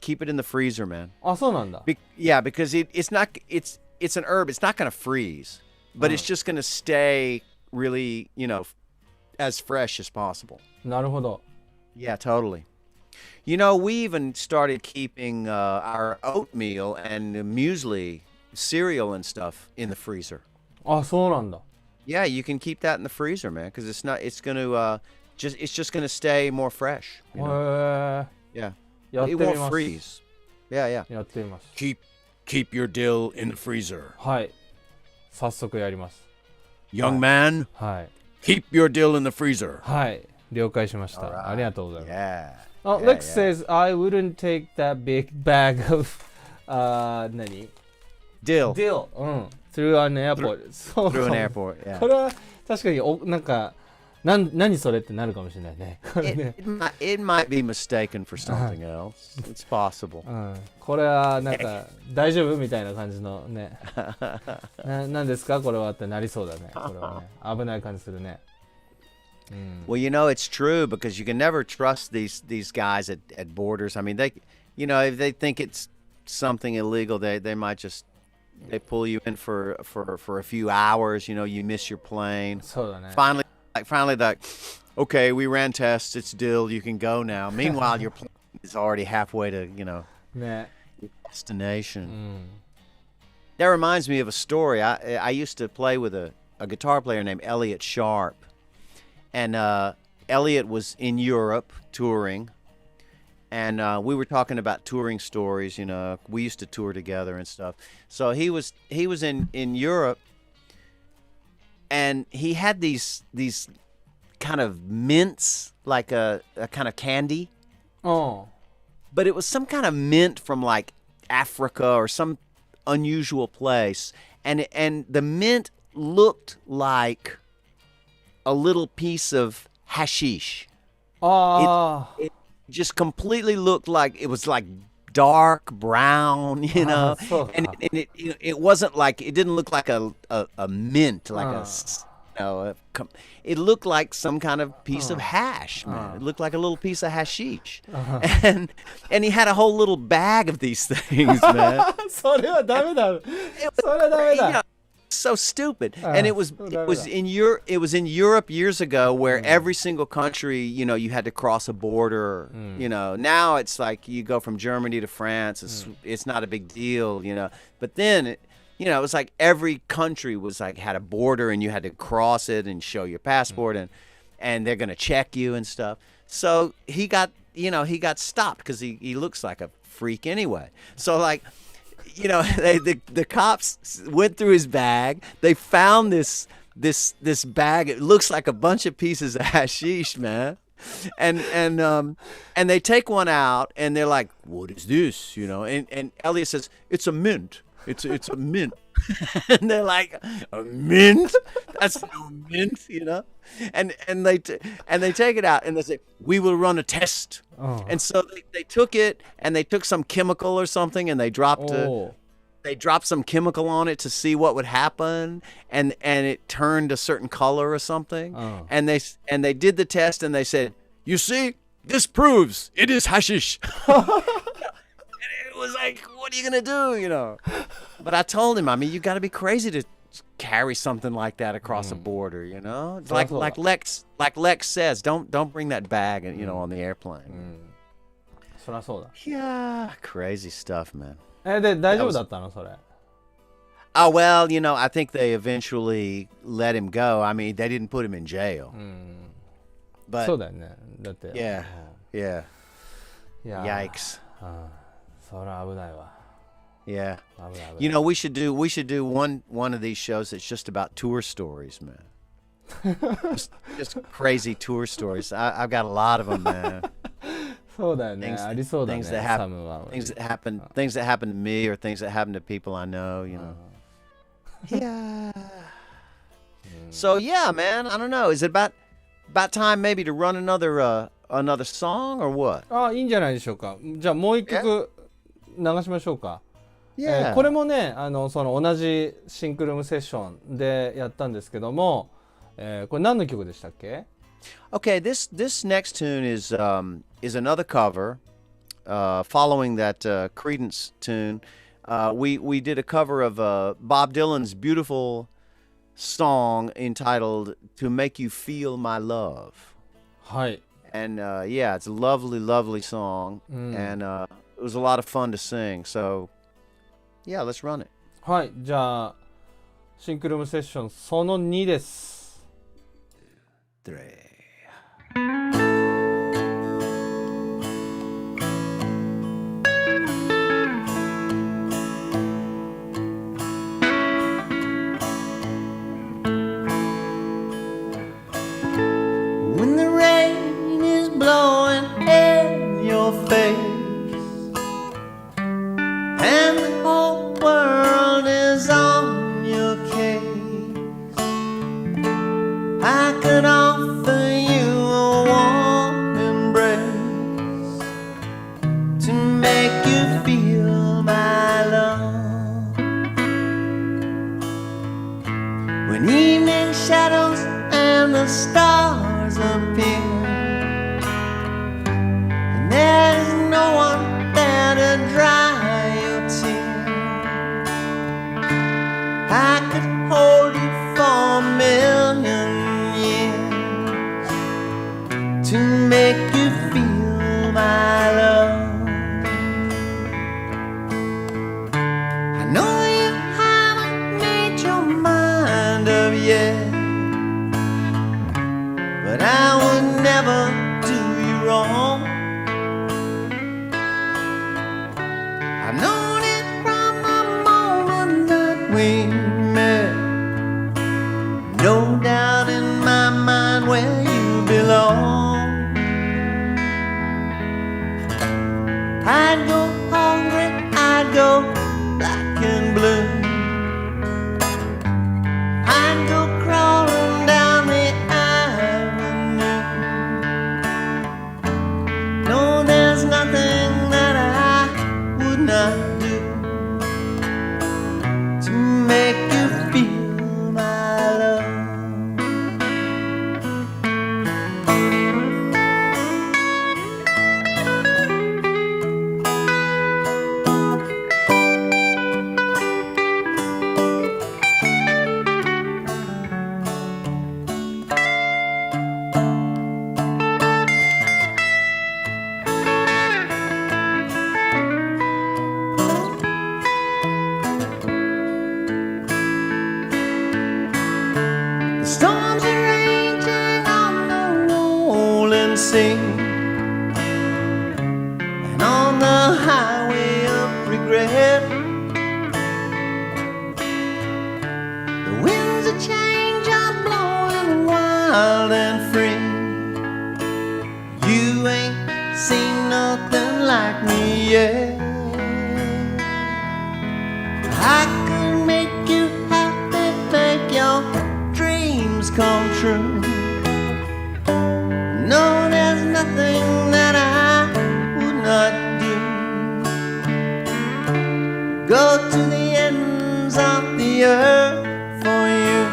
Keep it in the freezer, man. あ、そうなんだ。Yeah, because it's an herb. It's not going to freeze, but it's just going to stay really, you know, as fresh as possible. なるほど。Yeah, totally. You know, we even started keeping our oatmeal and muesli, cereal and stuff in the freezer. あ、そうなんだ。Yeah, you can keep that in the freezer, man, because it's going to it's just going to stay more fresh. You know? Yeah. It won't freeze. Yeah, yeah. やってみます。Keep your dill in the freezer. はい。早速やります。Young man. はい。Keep your dill in the freezer. はい。了解しました。ありがとうございます。Yeah. Lex says I wouldn't take that big bag of 何 Dill. Through an airport. Through an airport. Yeah. これは確かになんか何それってなるかもしれないね。It might be mistaken for something else. It's possible. これはなんか大丈夫みたいな感じのね。何ですかこれはってなりそうだね。これはね。危ない感じするね。Well, it's true because you can never trust these guys at borders. I mean, if they think it's something illegal, they might just they pull you in for a few hours. You miss your plane. そうだね。Finally, okay, we ran tests. It's dilled. You can go now. Meanwhile, your plane is already halfway to your destination. That reminds me of a story. I used to play with a guitar player named Elliot Sharp. And Elliot was in Europe touring, and we were talking about touring stories. We used to tour together and stuff. So he was in Europe, and he had these kind of mints, like a kind of candy. Oh. But it was some kind of mint from like Africa or some unusual place, and the mint looked like a little piece of hashish. It just completely looked like it was like dark brown, and it wasn't like, it didn't look like a mint, like it looked like some kind of piece of hash, man. It looked like a little piece of hashish. And he had a whole little bag of these things, man. それはダメだ。それはダメだ。So stupid. And it was in Europe years ago where every single country, you had to cross a border. Now it's like you go from Germany to France. It's not a big deal, But then it was like every country was like had a border, and you had to cross it and show your passport, and they're gonna check you and stuff. So he got stopped because he looks like a freak anyway. So like, the cops went through his bag. They found this bag. It looks like a bunch of pieces of hashish, man. And they take one out, and they're like, "What is this?" And Elliot says, "It's a mint. It's a mint." And they're like, "A mint? That's no mint, And they take it out, and they say, "We will run a test." And so they took it, and they took some chemical or something, and they dropped some chemical on it to see what would happen, and it turned a certain color or something. And they did the test, and they said, "You see, this proves it is hashish." It was like, what are you gonna do, But I told him, you got to be crazy to carry something like that across a border, Like Lex says, don't bring that bag, on the airplane. そりゃそうだ。Yeah, crazy stuff, man. で、大丈夫だったのそれ。Oh, well, I think they eventually let him go. I mean, they didn't put him in jail. But そうだよね。だって。Yeah. Yikes. そりゃ危ないわ。Yeah. We should do one of these shows that's just about tour stories, man. just crazy tour stories. I've got a lot of them, man. そうだよね。ありそうだね。things that happen to me, or things that happen to people I know, Yeah. So yeah, man. I don't know. Is it about time maybe to run another song or what? いいんじゃないでしょうか。じゃあもう一曲流しましょうか。Yeah. これもね、その同じシンクルームセッションでやったんですけども、これ何の曲でしたっけ？ Okay, this next tune is another cover, following that Creedence tune. We did a cover of Bob Dylan's beautiful song entitled "To Make You Feel My Love." はい。And yeah, it's a lovely, lovely song, and it was a lot of fun to sing. So yeah, let's run it. はい、じゃあシンクルームセッションその2です。3. When the rain is blowing in your face and the whole world is on your case, I could offer when evening shadows and the stars appear, and there's no one there to dry your tears. I could hold you for a million years to make you feel my love. I know you haven't made your mind up yet, but I would never do you wrong. I've known it from the moment that we met. No doubt in my mind where you belong. I'd go hungry, I'd go black and blue. I'd go crawling down the avenue. No, there's nothing that I would not do to make you feel my love. The storms are raging on the rolling sea, and on the highway of regret, the winds of change are blowing wild and free. You ain't seen nothing like me yet. I could make you happy, make your dreams come true. No, there's nothing that I would not do. Go to the ends of the earth for you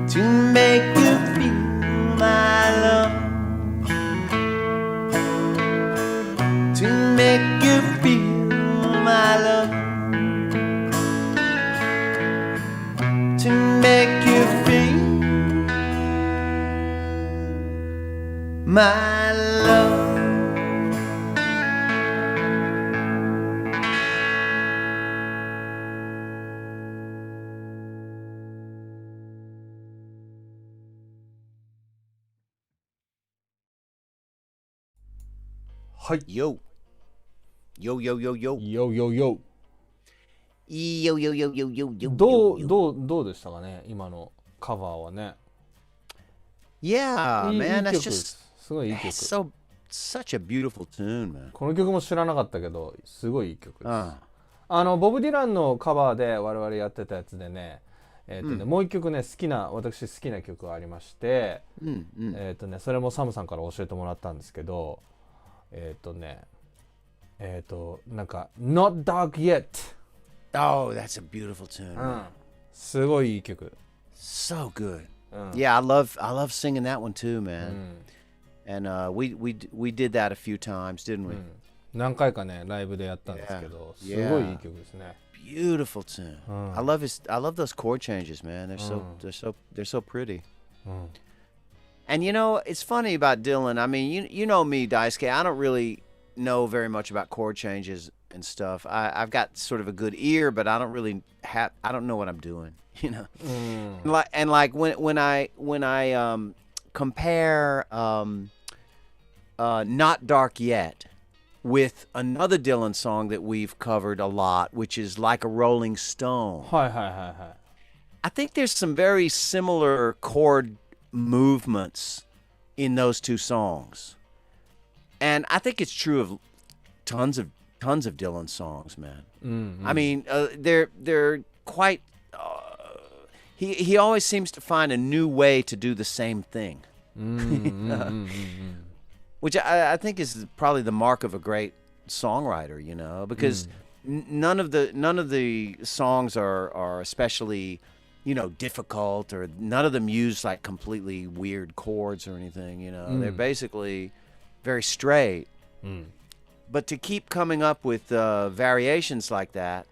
to make you feel my love, to make you feel my love, to make you feel my love. Hi. Yo. Yo, yo, yo, yo. Yo yo yo。 Yo, yo, yo, yo, yo, yo. どうでしたかね、今のカバーはね。 Yeah, いい man, いい that's 曲で just す。すごいいい曲。 such a beautiful tune, man. この曲も知らなかったけど、すごいいい曲です。Uh, ボブ・ディランのカバーで我々やってたやつでね、もう一曲ね、私好きな曲がありまして、それもサムさんから教えてもらったんですけど、なんか Not Dark Yet。 oh, that's a beautiful tune. すごいいい曲。 So good. Yeah, I love singing that one too, man. And we did that a few times, didn't we? 何回かねライブでやったんですけど、すごいいい曲ですね。 Beautiful tune. I love those chord changes, man. They're so pretty. And you know, it's funny about Dylan. I mean, you know me, Daisuke. I don't really know very much about chord changes and stuff. I've got sort of a good ear, but I don't really I don't know what I'm doing, you know. Like when I compare Not Dark Yet with another Dylan song that we've covered a lot, which is Like a Rolling Stone. はいはいはいはい。 I think there's some very similar chord movements in those two songs. And I think it's true of tons of Dylan songs, man. I mean, they're quite he always seems to find a new way to do the same thing. Which I think is probably the mark of a great songwriter, you know, because none of the songs are especially difficult, or none of them use like completely weird chords or anything. They're basically very straight. But to keep coming up with variations like that,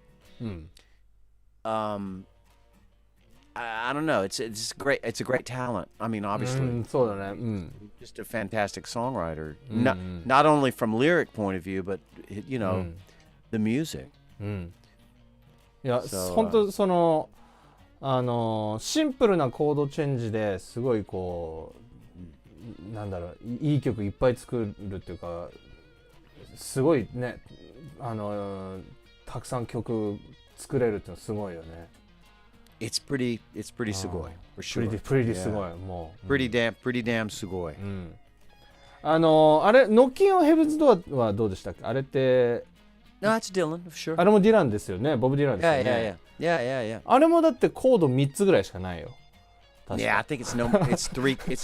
I don't know. It's great. It's a great talent. I mean, obviously, そうだね。just a fantastic songwriter. Not only from lyric point of view, but the music. いや、So, 本当そのシンプルなコードチェンジですごいこうなんだろう、いい曲いっぱい作るっていうか、すごいね、たくさん曲作れるっていうのすごいよね。It's pretty sugoi, for sure. pretty すごい、もう。pretty damn sugoi. あれ、ノッキンオンヘブンズドアはどうでしたっけ？あれって、No, it's Dylan, for sure. あれもディランですよね、ボブ・ディランですよね。Yeah. あれもだってコード3つぐらいしかないよ。Yeah, I think it's a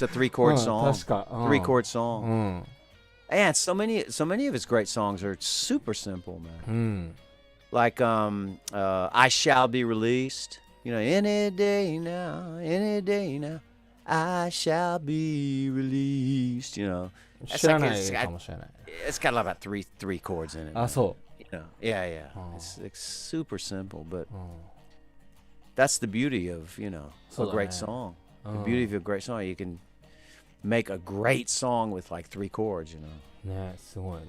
3-chord song. 確か。3-chord song. And so many of his great songs are super simple, man. Like I Shall Be Released. Any day now, I shall be released. 知らないかもしれない。It's got about three chords in it. あ、そう。Yeah. It's super simple, but that's the beauty of, a great song. The beauty of a great song, you can make a great song with like 3 chords, ね、すごい。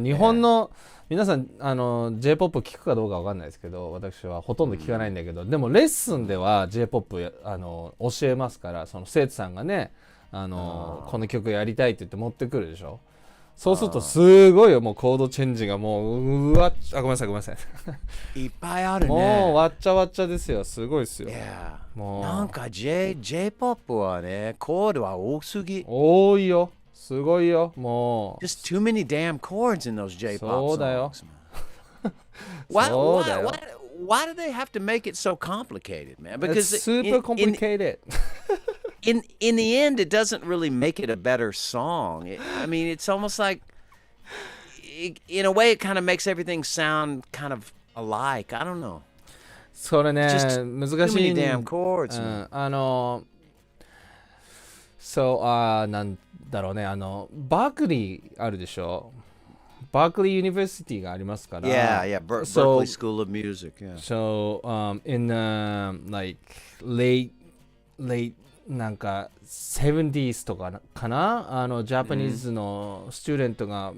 日本の皆さんJ-POP 聞くかどうかわかんないですけど、私はほとんど聞かないんだけど、でもレッスンでは J-POP 教えますから、その生徒さんがね、この曲やりたいって言って持ってくるでしょ。そうするとすごいよ、もうコードチェンジがもうごめんなさいいっぱいあるね。もうわっちゃわっちゃですよ。すごいですよ。もうなんか J-POP はね、コードは多すぎ。多いよ。すごいよ。もう Just too many damn chords in those J-POP songs. そうだよ。Why do they have to make it so complicated, man? Because it's super complicated. In the end, it doesn't really make it a better song. I mean, it's almost like, in a way, it kind of makes everything sound kind of alike. I don't know. それね、難しい。Too many damn chords. なんだろうね、バークリーあるでしょ。バークリーユニバーシティがありますから。Yeah, Berkeley School of Music. Yeah. So, in like late なんか 70s とかかな、ジャパニーズのスチューデントが、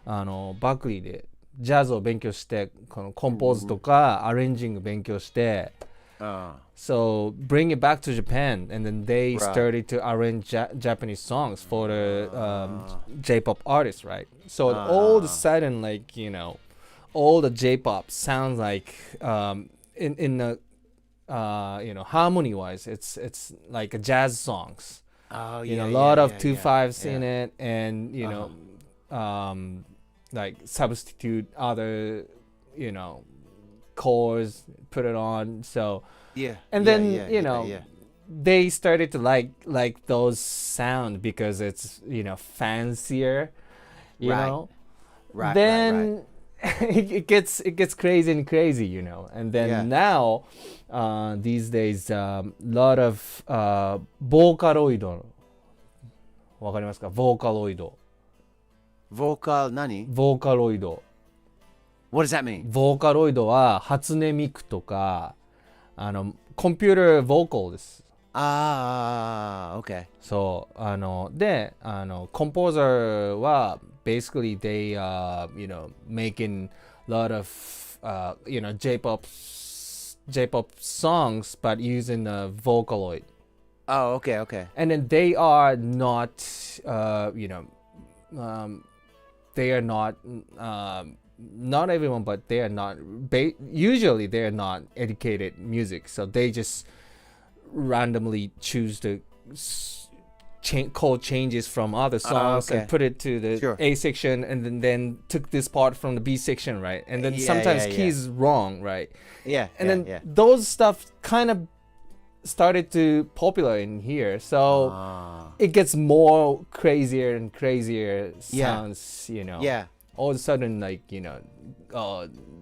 バークリーでジャズを勉強して、このコンポーズとかアレンジング勉強して、So bring it back to Japan, and then they started to arrange Japanese songs for the J-pop artists, right? So all of a sudden, like all the J-pop sounds like in the harmony-wise, it's like a jazz songs. Oh A lot of 2/5s in it, and like substitute other chords, put it on. So and then they started to like those sound because it's fancier, know. Right. Then it gets crazy and crazy, and then now these days lot of Vocaloid. わかりますか？ Vocaloid. Vocal 何？ Vocaloid. What does that mean? ボーカロイドは初音ミクとかコンピューターボーカルです。Okay. そうでコンポーザーは basically they making a lot of J-pop songs but using the Vocaloid. Oh, okay. And then they are not they are not not everyone, but they are not usually they are not educated music, so they just randomly choose to chord changes from other songs and put it to the A section, and then took this part from the B section, right? And then sometimes keys wrong, right? And then those stuff kind of started to popular in here, so it gets more crazier and crazier sounds, all of a sudden, like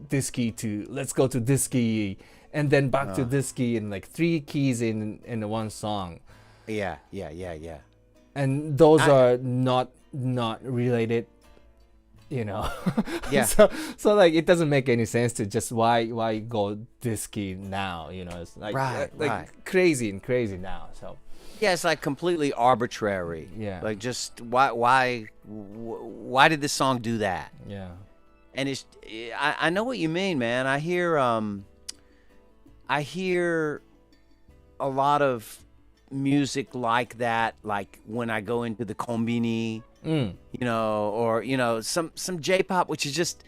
this key to let's go to this key, and then back to this key and like 3 keys in one song. Yeah. And those are not related, Yeah. so like it doesn't make any sense to just why go this key now, it's like Right. crazy now. So Yeah, it's like completely arbitrary. Yeah. Like just why did this song do that? yeah. And I know what you mean, man. I hear a lot of music like that, like when I go into the kombini, or some J-pop, which is just,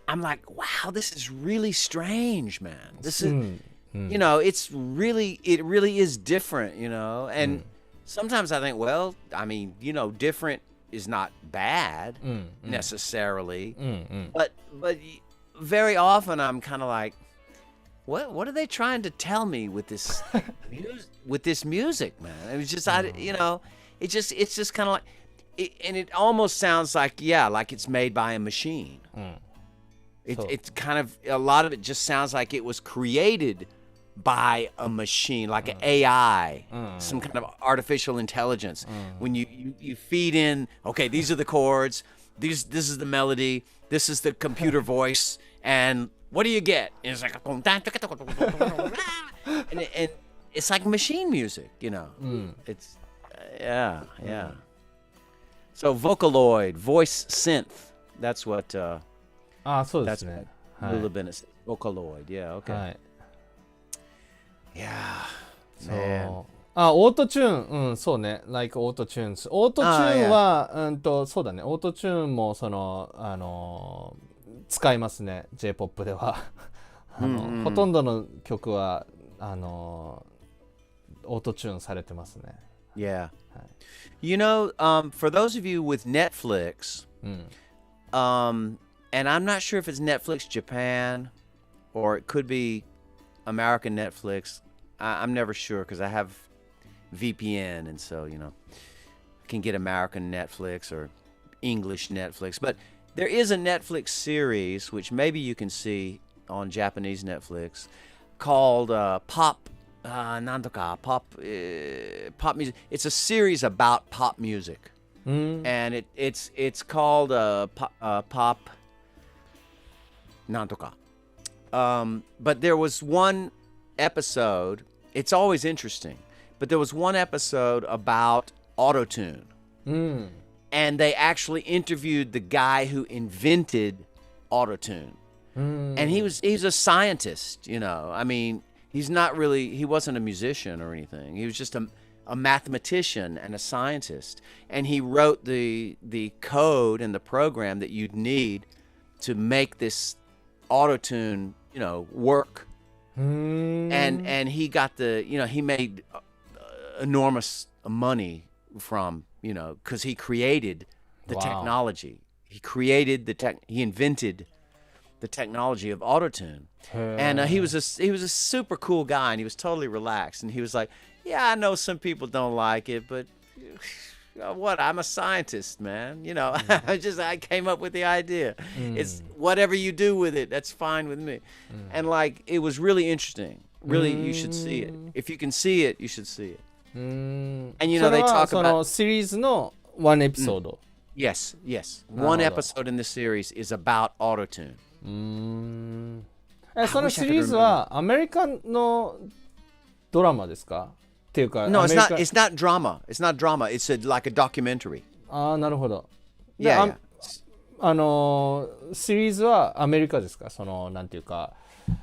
I'm like, wow, this is really strange, man. This is, it really is different, and sometimes I think, well, I mean, different is not bad necessarily, but very often I'm kind of like, what are they trying to tell me with this music, man? It was just it's just kind of like and it almost sounds like like it's made by a machine. It's kind of, a lot of it just sounds like it was created by a machine, like an AI, some kind of artificial intelligence. When you feed in, okay, these are the chords, this is the melody, this is the computer voice, and what do you get? And it's like, and it's like machine music, It's So Vocaloid, voice synth. That's what. そうで That's すね。 what Lula Bennett said. Vocaloid. Yeah. Okay. はい。 Yeah. そう Man. オートチューン、そうね、like オートチューンズ。オートチューンは、そうだね、オートチューンも使いますね、J-POP では。ほとんどの曲はオートチューンされてますね。Yeah. For those of you with Netflix, and I'm not sure if it's Netflix Japan or it could be American Netflix. I'm never sure because I have VPN, and so, I can get American Netflix or English Netflix. But there is a Netflix series, which maybe you can see on Japanese Netflix, called Pop Music. It's a series about pop music. And it's called Pop Nantoka. But there was one episode, it's always interesting, but there was one episode about autotune. And they actually interviewed the guy who invented autotune. And he's a scientist, I mean, he wasn't a musician or anything. He was just a mathematician and a scientist. And he wrote the code and the program that you'd need to make this autotune, work. And he got he made enormous money from, because he created the technology. He invented the technology of autotune. And he was a super cool guy, and he was totally relaxed. And he was like, yeah, I know some people don't like it, but what? I'm a scientist, man. I came up with the idea. It's whatever you do with it, that's fine with me. And like, it was really interesting. Really, you should see it. If you can see it, you should see it. And they talk about シリーズの1エピソード。Yes. One episode in the series is about autotune. そのシリーズはアメリカのドラマですかっていうか No, it's not drama. It's not drama. It's like a documentary. なるほど。 Yeah. シリーズはアメリカですかなんていうか。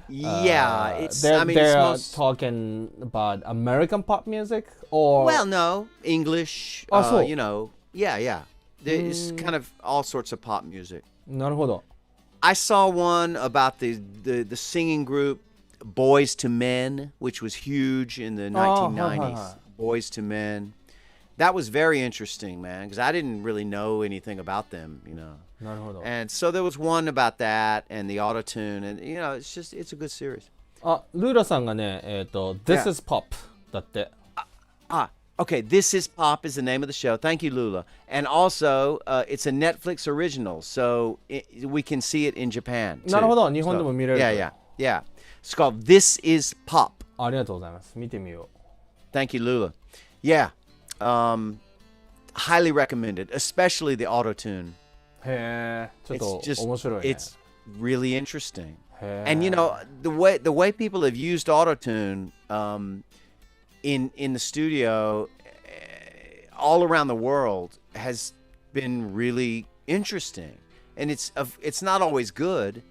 Yeah, it's. They're, I mean, they're it's talking about American pop music or. well, no, English. So. Yeah. It's kind of all sorts of pop music. なるほど。I saw one about the singing group Boys to Men, which was huge in the 1990s. Boys to Men. That was very interesting, man, because I didn't really know anything about them, なるほど。 And so there was one about that and the autotune, and it's a good series. ルーラさんがね、This Yeah. is Pop だって。Okay, This is Pop is the name of the show. Thank you, Lula. And also, it's a Netflix original, so we can see it in Japan, too. なるほど、日本でも見れる。Yeah. It's called This Is Pop. ありがとうございます。見てみよ Thank you, Lula. Yeah. Highly recommended, especially the auto-tune. う。へえ、ちょっ It's と面白いね。 it's really interesting. へえ。 And you know, the way people have used auto-tune in the studio all around the world has been really interesting. And it's not always good,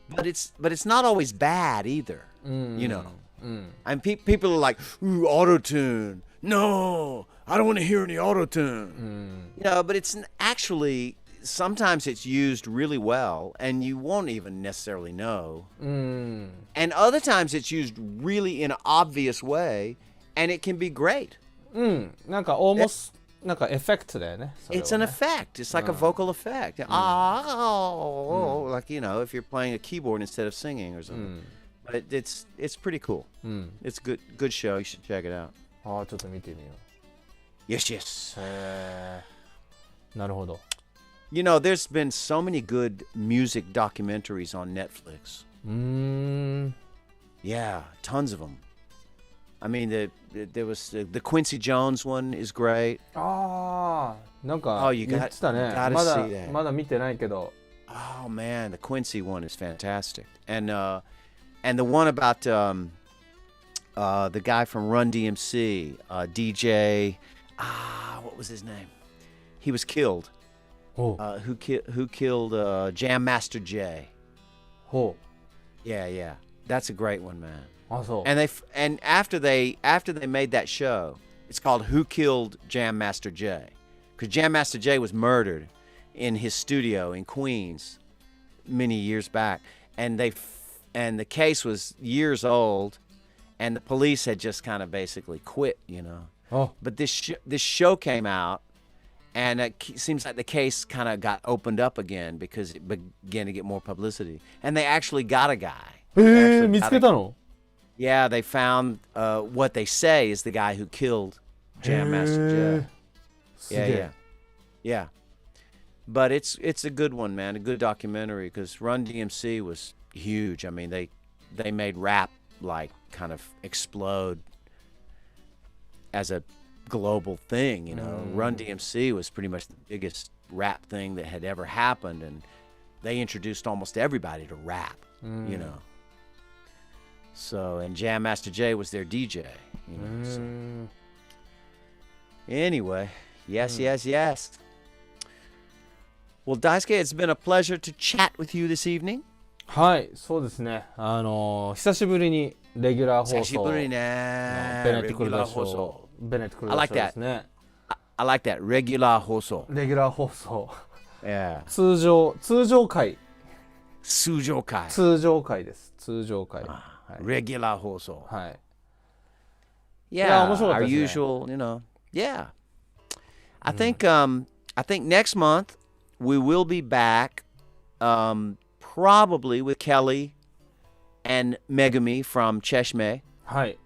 but it's not always bad either. You know. And people are like, "Ooh, auto-tune. No, I don't want to hear any auto-tune." You know, but it's actually sometimes it's used really well and you won't even necessarily know. And other times it's used really in an obvious way and it can be great. なんか almost なんかエフェクトだよね。それはね It's an effect. It's like a vocal effect. Like, you know, if you're playing a keyboard instead of singing or something. But it's pretty cool. It's good show. You should check it out. ああ、ちょっと見てみよ Yes, yes. う。へえ。なるほど。You know, there's been so many good music documentaries on Netflix. Yeah, tons of them. I mean, there was the Quincy Jones one is great. ああ、なんか Oh, 言 you ってたね。 gotta まだ see that. まだ見てないけど。 Oh man, the Quincy one is fantastic. And the one about the guy from Run DMC, DJ. What was his name? He was killed. ほう。 Who killed Jam Master Jay? ほ Yeah, yeah. That's a great one, man. う。あ、そう。 And after they made that show, it's called Who Killed Jam Master Jay? Because Jam Master Jay was murdered in his studio in Queens many years back, and the case was years old, and the police had just kind of basically quit, you know. あ、 But this show came out, and it seems like the case kind of got opened up again because it began to get more publicity, and they actually got a guy. えー、見つけたの Yeah, they found what they say is the guy who killed Jam Master Jay. すげ Yeah, え yeah, yeah. But it's a good one, man. A good documentary because Run DMC was huge. I mean, they made rap like kind of explode as a global thing. You know, Run DMC was pretty much the biggest rap thing that had ever happened, and they introduced almost everybody to rap. You know. So, and Jam Master Jay was their DJ. You know, so. Anyway, yes. Well, Daisuke, it's been a pleasure to chat with you this evening. はい、そうですね。久しぶりにレギュラー放送。久しぶりね。ベネット・クルダ Regular 放送。賞。ベネット・クルダ賞ですね。I like that. Regular 放送。レギュラー放送。Yeah. 通常回。通常回。通常回です。通常回。はい、 Regular 放送。はい。 Yeah, 面白かった our ですね。 usual, you know. Yeah. I think next month we will be back probably with Kelly and Megumi from Cheshme. はい。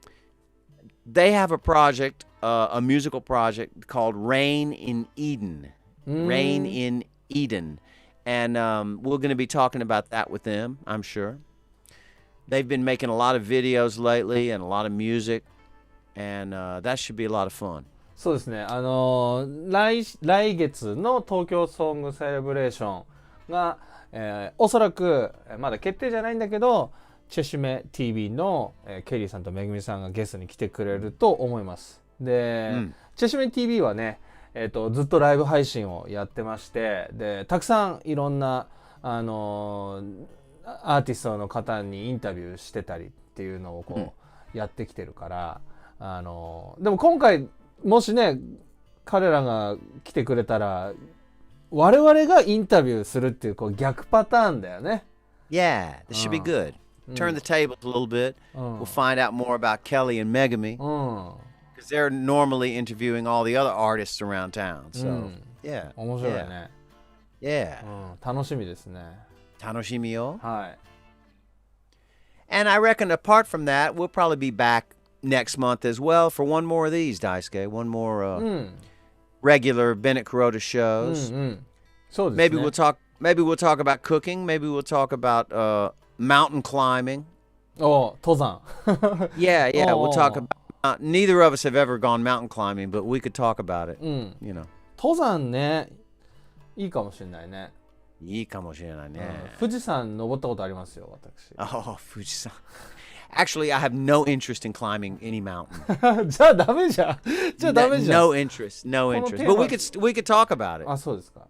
They have a project, a musical project called Rain in Eden. Rain in Eden. And we're going to be talking about that with them, I'm sure. They've been making a lot of videos lately and a lot of music. And that should be a lot of fun. そうですね。来月の東京ソングセレブレーションが、おそらくまだ決定じゃないんだけど、チェシュメ TV の、ケリーさんとめぐみさんがゲストに来てくれると思います。で、チェシュメ TV はね、ずっとライブ配信をやってまして、でたくさんいろんなアーティストの方にインタビューしてたりっていうのをこう、やってきてるから、でも今回もしね彼らが来てくれたら我々がインタビューするっていうこう逆パターンだよね。Yeah, this should be good. Turn the tables a little bit. We'll find out more about Kelly and Megumi. Because they're normally interviewing all the other artists around town. So, yeah. 面白いね。Yeah. 楽しみですね。楽しみよ。はい。And I reckon apart from that, we'll probably be back next month as well for one more of these, Daisuke. One more regular Bennett-Kuroda shows. そうですね。 Maybe we'll talk about cooking. Maybe we'll talk about mountain climbing. お、登山。Yeah, yeah. We'll talk Oh. about. Neither of us have ever gone mountain climbing, but we could talk about it. うん。You know. 登山ね、いいかもしれないね。いいかもしれないね。富士山登ったことありますよ、私。Oh, Fujisan. Actually, I have no interest in climbing any mountain. じゃあダメじゃん。じゃあダメじゃん。 No interest, no この interest. テーマ But we could talk about it. あ、そうですか。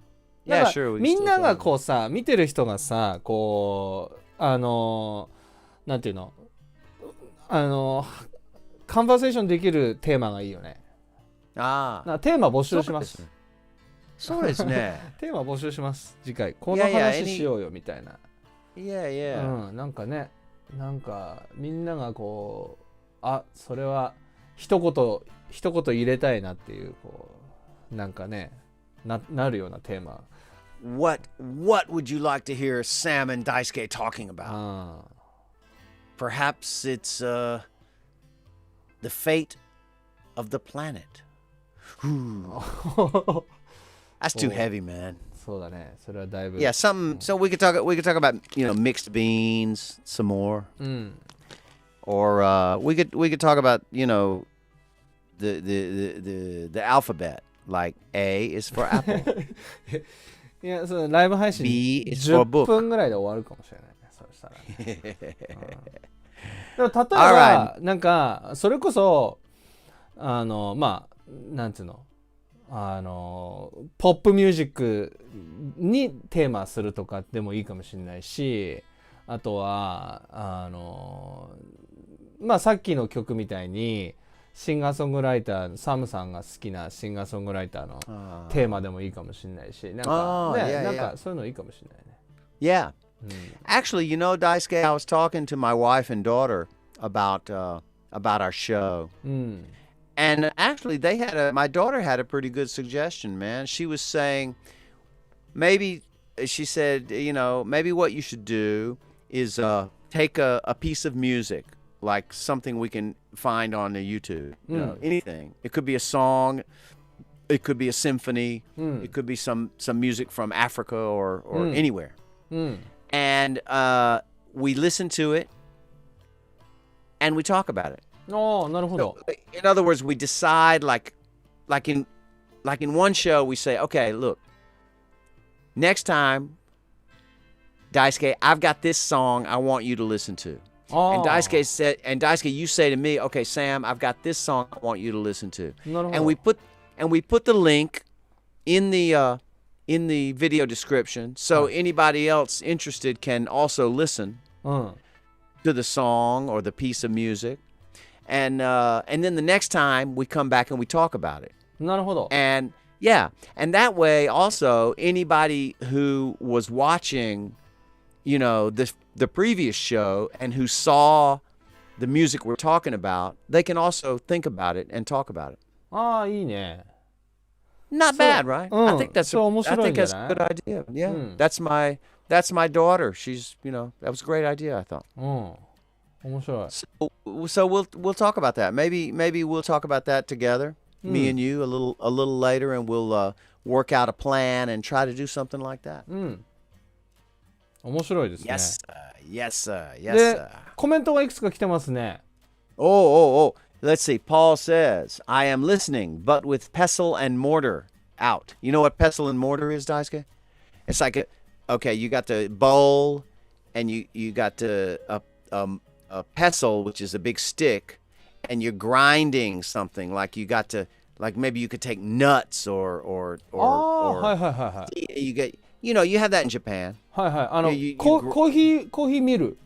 Yeah, なんか sure. We can みん still な talk が about こうさ、見てる人がさ、こう、なんていうの、カンバーセーションできるテーマがいいよね。it. ああ。なんかテーマ募集します。そうですね。テーマ募集します。次回。このいやいや話しようよみたいな。Yeah, yeah. うん、なんかね、なんかみんながこう、あ、それは一言入れたいなっていう、こう、なんかね、なるようなテーマ。What would you like to hear Sam and Daisuke talking about? あ Perhaps it's the fate of the planet. あ That's too heavy, man. そうだね。それはだいぶ。 Yeah, something. So we could talk about mixed beans some more, うん。 or we could talk about the alphabet. Like A is for apple. いや、そのライブ配信 B is for 10 book. 分ぐらいで終わるかもしれないね。そうしたら、ね。でも例えば、 Alright. なんかそれこそまあなんていうのポップミュージックにテーマするとかでもいいかもしれないし、あとはまあさっきの曲みたいにシンガーソングライターサムさんが好きなシンガーソングライターのテーマでもいいかもしれないし、なんかね、なんかそういうのいいかもしれないね。Yeah. Actually, Daisuke, I was talking to my wife and daughter about our show. And actually, my daughter had a pretty good suggestion, man. She was saying, she said, maybe what you should do is take a piece of music, like something we can find on the YouTube, anything. It could be a song, it could be a symphony, it could be some music from Africa or anywhere. And we listen to it, and we talk about it. ああ、なるほど。 In other words, we decide like in one show we say, okay, look, next time, Daisuke, I've got this song I want you to listen to. And Daisuke, you say to me, okay, Sam, I've got this song I want you to listen to. なるほど。 And we put the link in the video description, so anybody else interested can also listen うん。 to the song or the piece of music. And then the next time we come back and we talk about it. なるほど。 And that way also anybody who was watching, the previous show and who saw the music we're talking about, they can also think about it and talk about it. ああ、いいね。 Not bad, right? I think that's so I think that's a 面白いんじゃない？ good idea. Yeah. That's my daughter. She's, that was a great idea, I thought. うん。面白い。 So we'll talk about that. Maybe we'll talk about that together, me and you, a little later, and we'll work out a plan and try to do something like that. うん。面白いですね。 Yes, yes, yes. で、コメントがいくつか来てますね。 Oh. Let's see. Paul says, "I am listening, but with pestle and mortar out." You know what pestle and mortar is, Daisuke? It's like you got the bowl, and you got a pestle, which is a big stick, and you're grinding something. Like you got to, like maybe you could take nuts or はいはいはいはい。 you get, you have that in Japan. はいはい。you コーヒーミル。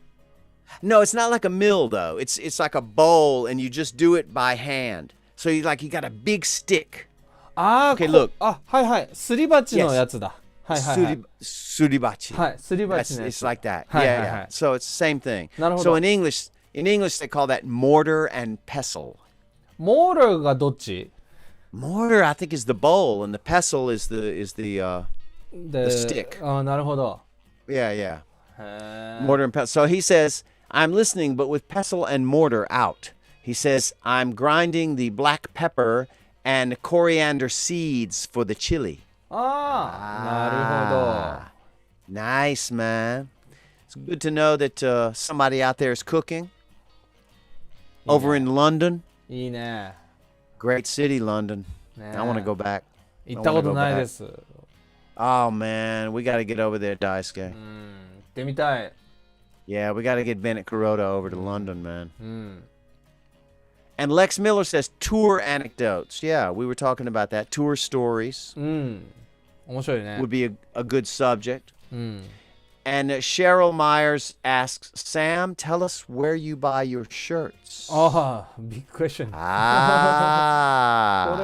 No, it's not like a mill though. It's like a bowl, and you just do it by hand. So you got a big stick. ああ、 Okay, look. あ、はいはい。すり鉢のやつだ。はいはいはい。 Suribachi. はい、すり鉢のや It's つ。 like that. はい Yeah, はいは yeah. い。 So it's the same thing. なるほど。 So in English they call that mortar and pestle. モールがどっち？ Mortar, I think, is the bowl, and the pestle is the stick. ああ、なるほど。 Yeah, yeah. へー Mortar and pestle. So he says, I'm listening, but with pestle and mortar out. He says, I'm grinding the black pepper and coriander seeds for the chili. ああ、なるほど。 Nice, man. It's good to know that somebody out there is cooking over in London. いいね。 Great city, London. ね I want to go back. 行ったことないです。Oh man, we got to get over there, Daisuke. 行ってみたい。 Yeah, we got to get Bennett-Kuroda over to London, man. And Lex Miller says tour anecdotes. Yeah, we were talking about that. Tour stories 面白いね。 would be a good subject. And Cheryl Myers asks, Sam, tell us where you buy your shirts. ああ、ビッグクエスチョン。これ Ah.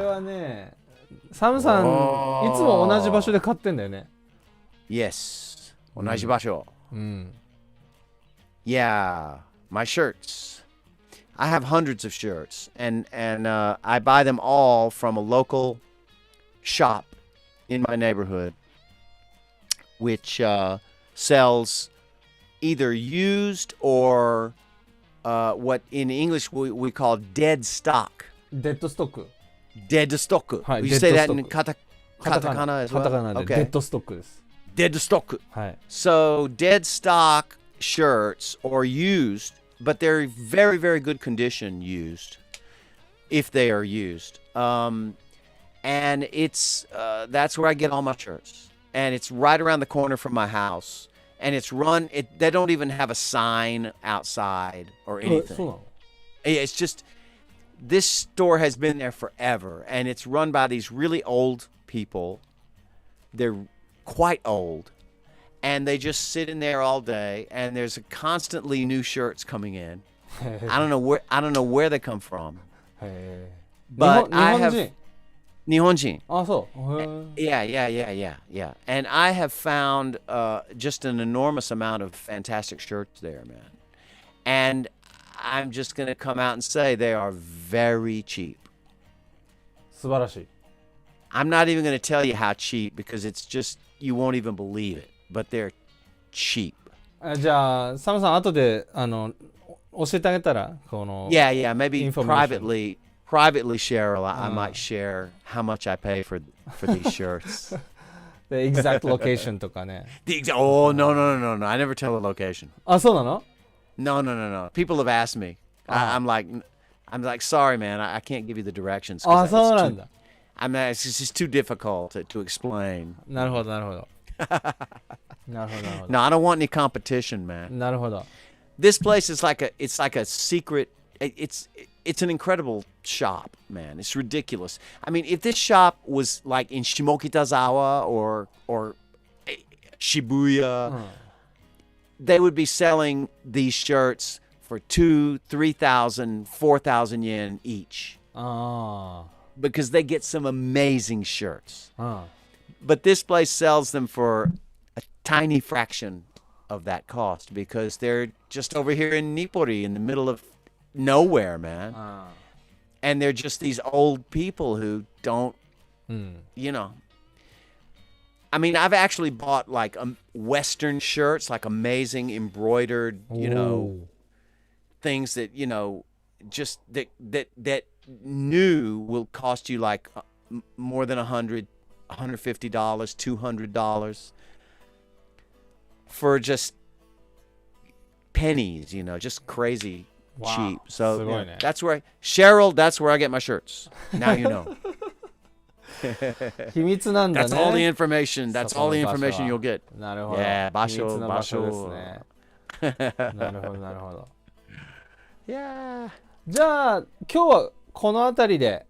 はね、サムさん、いつも同じ場所で買ってんだよね。 Yes. 同じ場所. Yeah, my shirts. I have hundreds of shirts, and I buy them all from a local shop in my neighborhood, which sells either used or what in English we call dead stock. デッドストック。 Dead stock. Hi, You dead say that stock. in katakana as カタカ well? ナで Okay. デッドストックです。 Dead stock. はい。 So dead stock shirts or used, but they're very, very good condition used, if they are used. And it's that's where I get all my shirts. And it's right around the corner from my house. And it's run. They don't even have a sign outside or そうな anything. の？ It's just this store has been there forever, and it's run by these really old people. They're quite old, and they just sit in there all day. And there's constantly new shirts coming in. I don't know where they come from. へー But 日 I 本 have 人。 Nihonjin. あ、そう。へー Yeah. And I have found just an enormous amount of fantastic shirts there, man. And I'm just going to come out and say they are very cheap. 素晴らしい。 I'm not even going to tell you how cheap because it's just, you won't even believe it. But they're cheap. じゃあ、サムさん、後で教えてあげたら、この。 Yeah. Maybe Information. privately, Cheryl, I might share how much I pay for these shirts. The exact location とかね。 Oh, no. I never tell the location. あ、そうなの？ No. People have asked me. I'm like, sorry, man. I can't give you the directions. あ、そうなんだ。 It's just too difficult to explain. なるほど。なるほど。 No, I don't want any competition, man. なるほど。 This place is like a secret. It's an incredible shop, man. It's ridiculous. I mean, if this shop was like in Shimokitazawa or Shibuya, they would be selling these shirts for 2,000, 3,000, 4,000 yen each あ because they get some amazing shirts. あ。 But this place sells them for a tiny fraction of that cost because they're just over here in Nippori in the middle of nowhere, man. And they're just these old people who don't, you know. I mean, I've actually bought like Western shirts, like amazing embroidered, you know, things that, you know, just that new will cost you like more than $100, $150, $200 for just pennies, you know, just crazy cheap. So yeah, that's where that's where I get my shirts. Now you know. 秘密なんだね。 That's all the information. That's all the information you'll get. なるほど。 Yeah, 秘密の場所ですね。なるほど、なるほど。 Yeah. じゃあ、今日はこの辺りで、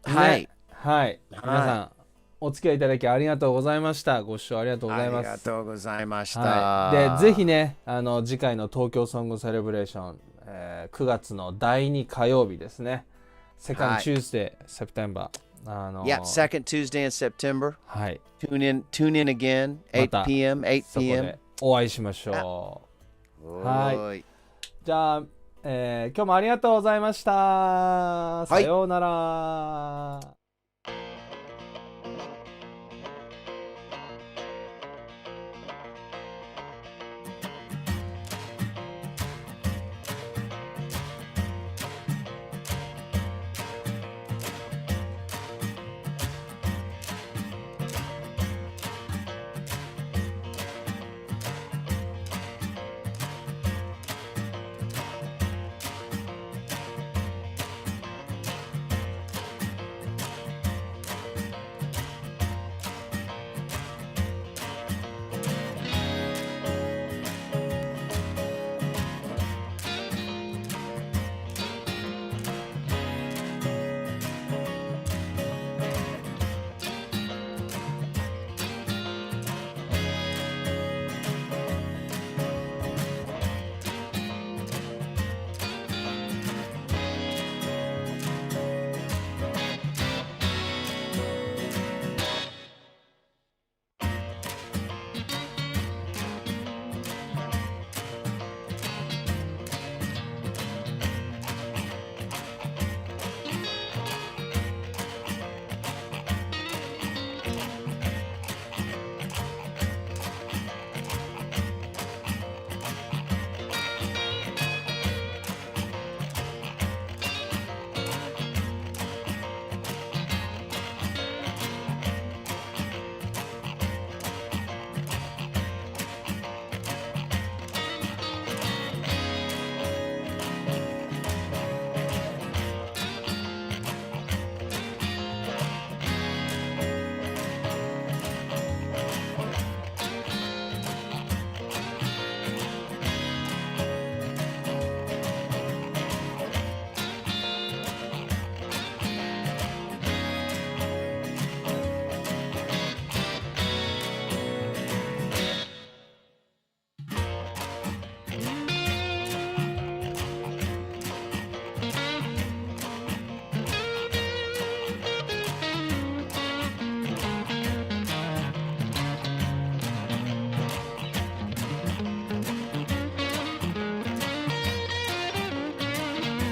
ね。はい。はい。皆さん、お付き合いいただきありがとうございました。ご視聴ありがとうございます。ありがとうございました。はい、で、ぜひね、次回の東京ソングセレブレーション、9月の第2火曜日ですね。Second Tuesday, September. Yeah, second Tuesday in September. はい。Tune in again, 8 p.m. そこでお会いしましょう。はい。じゃあ、今日もありがとうございました。さようなら。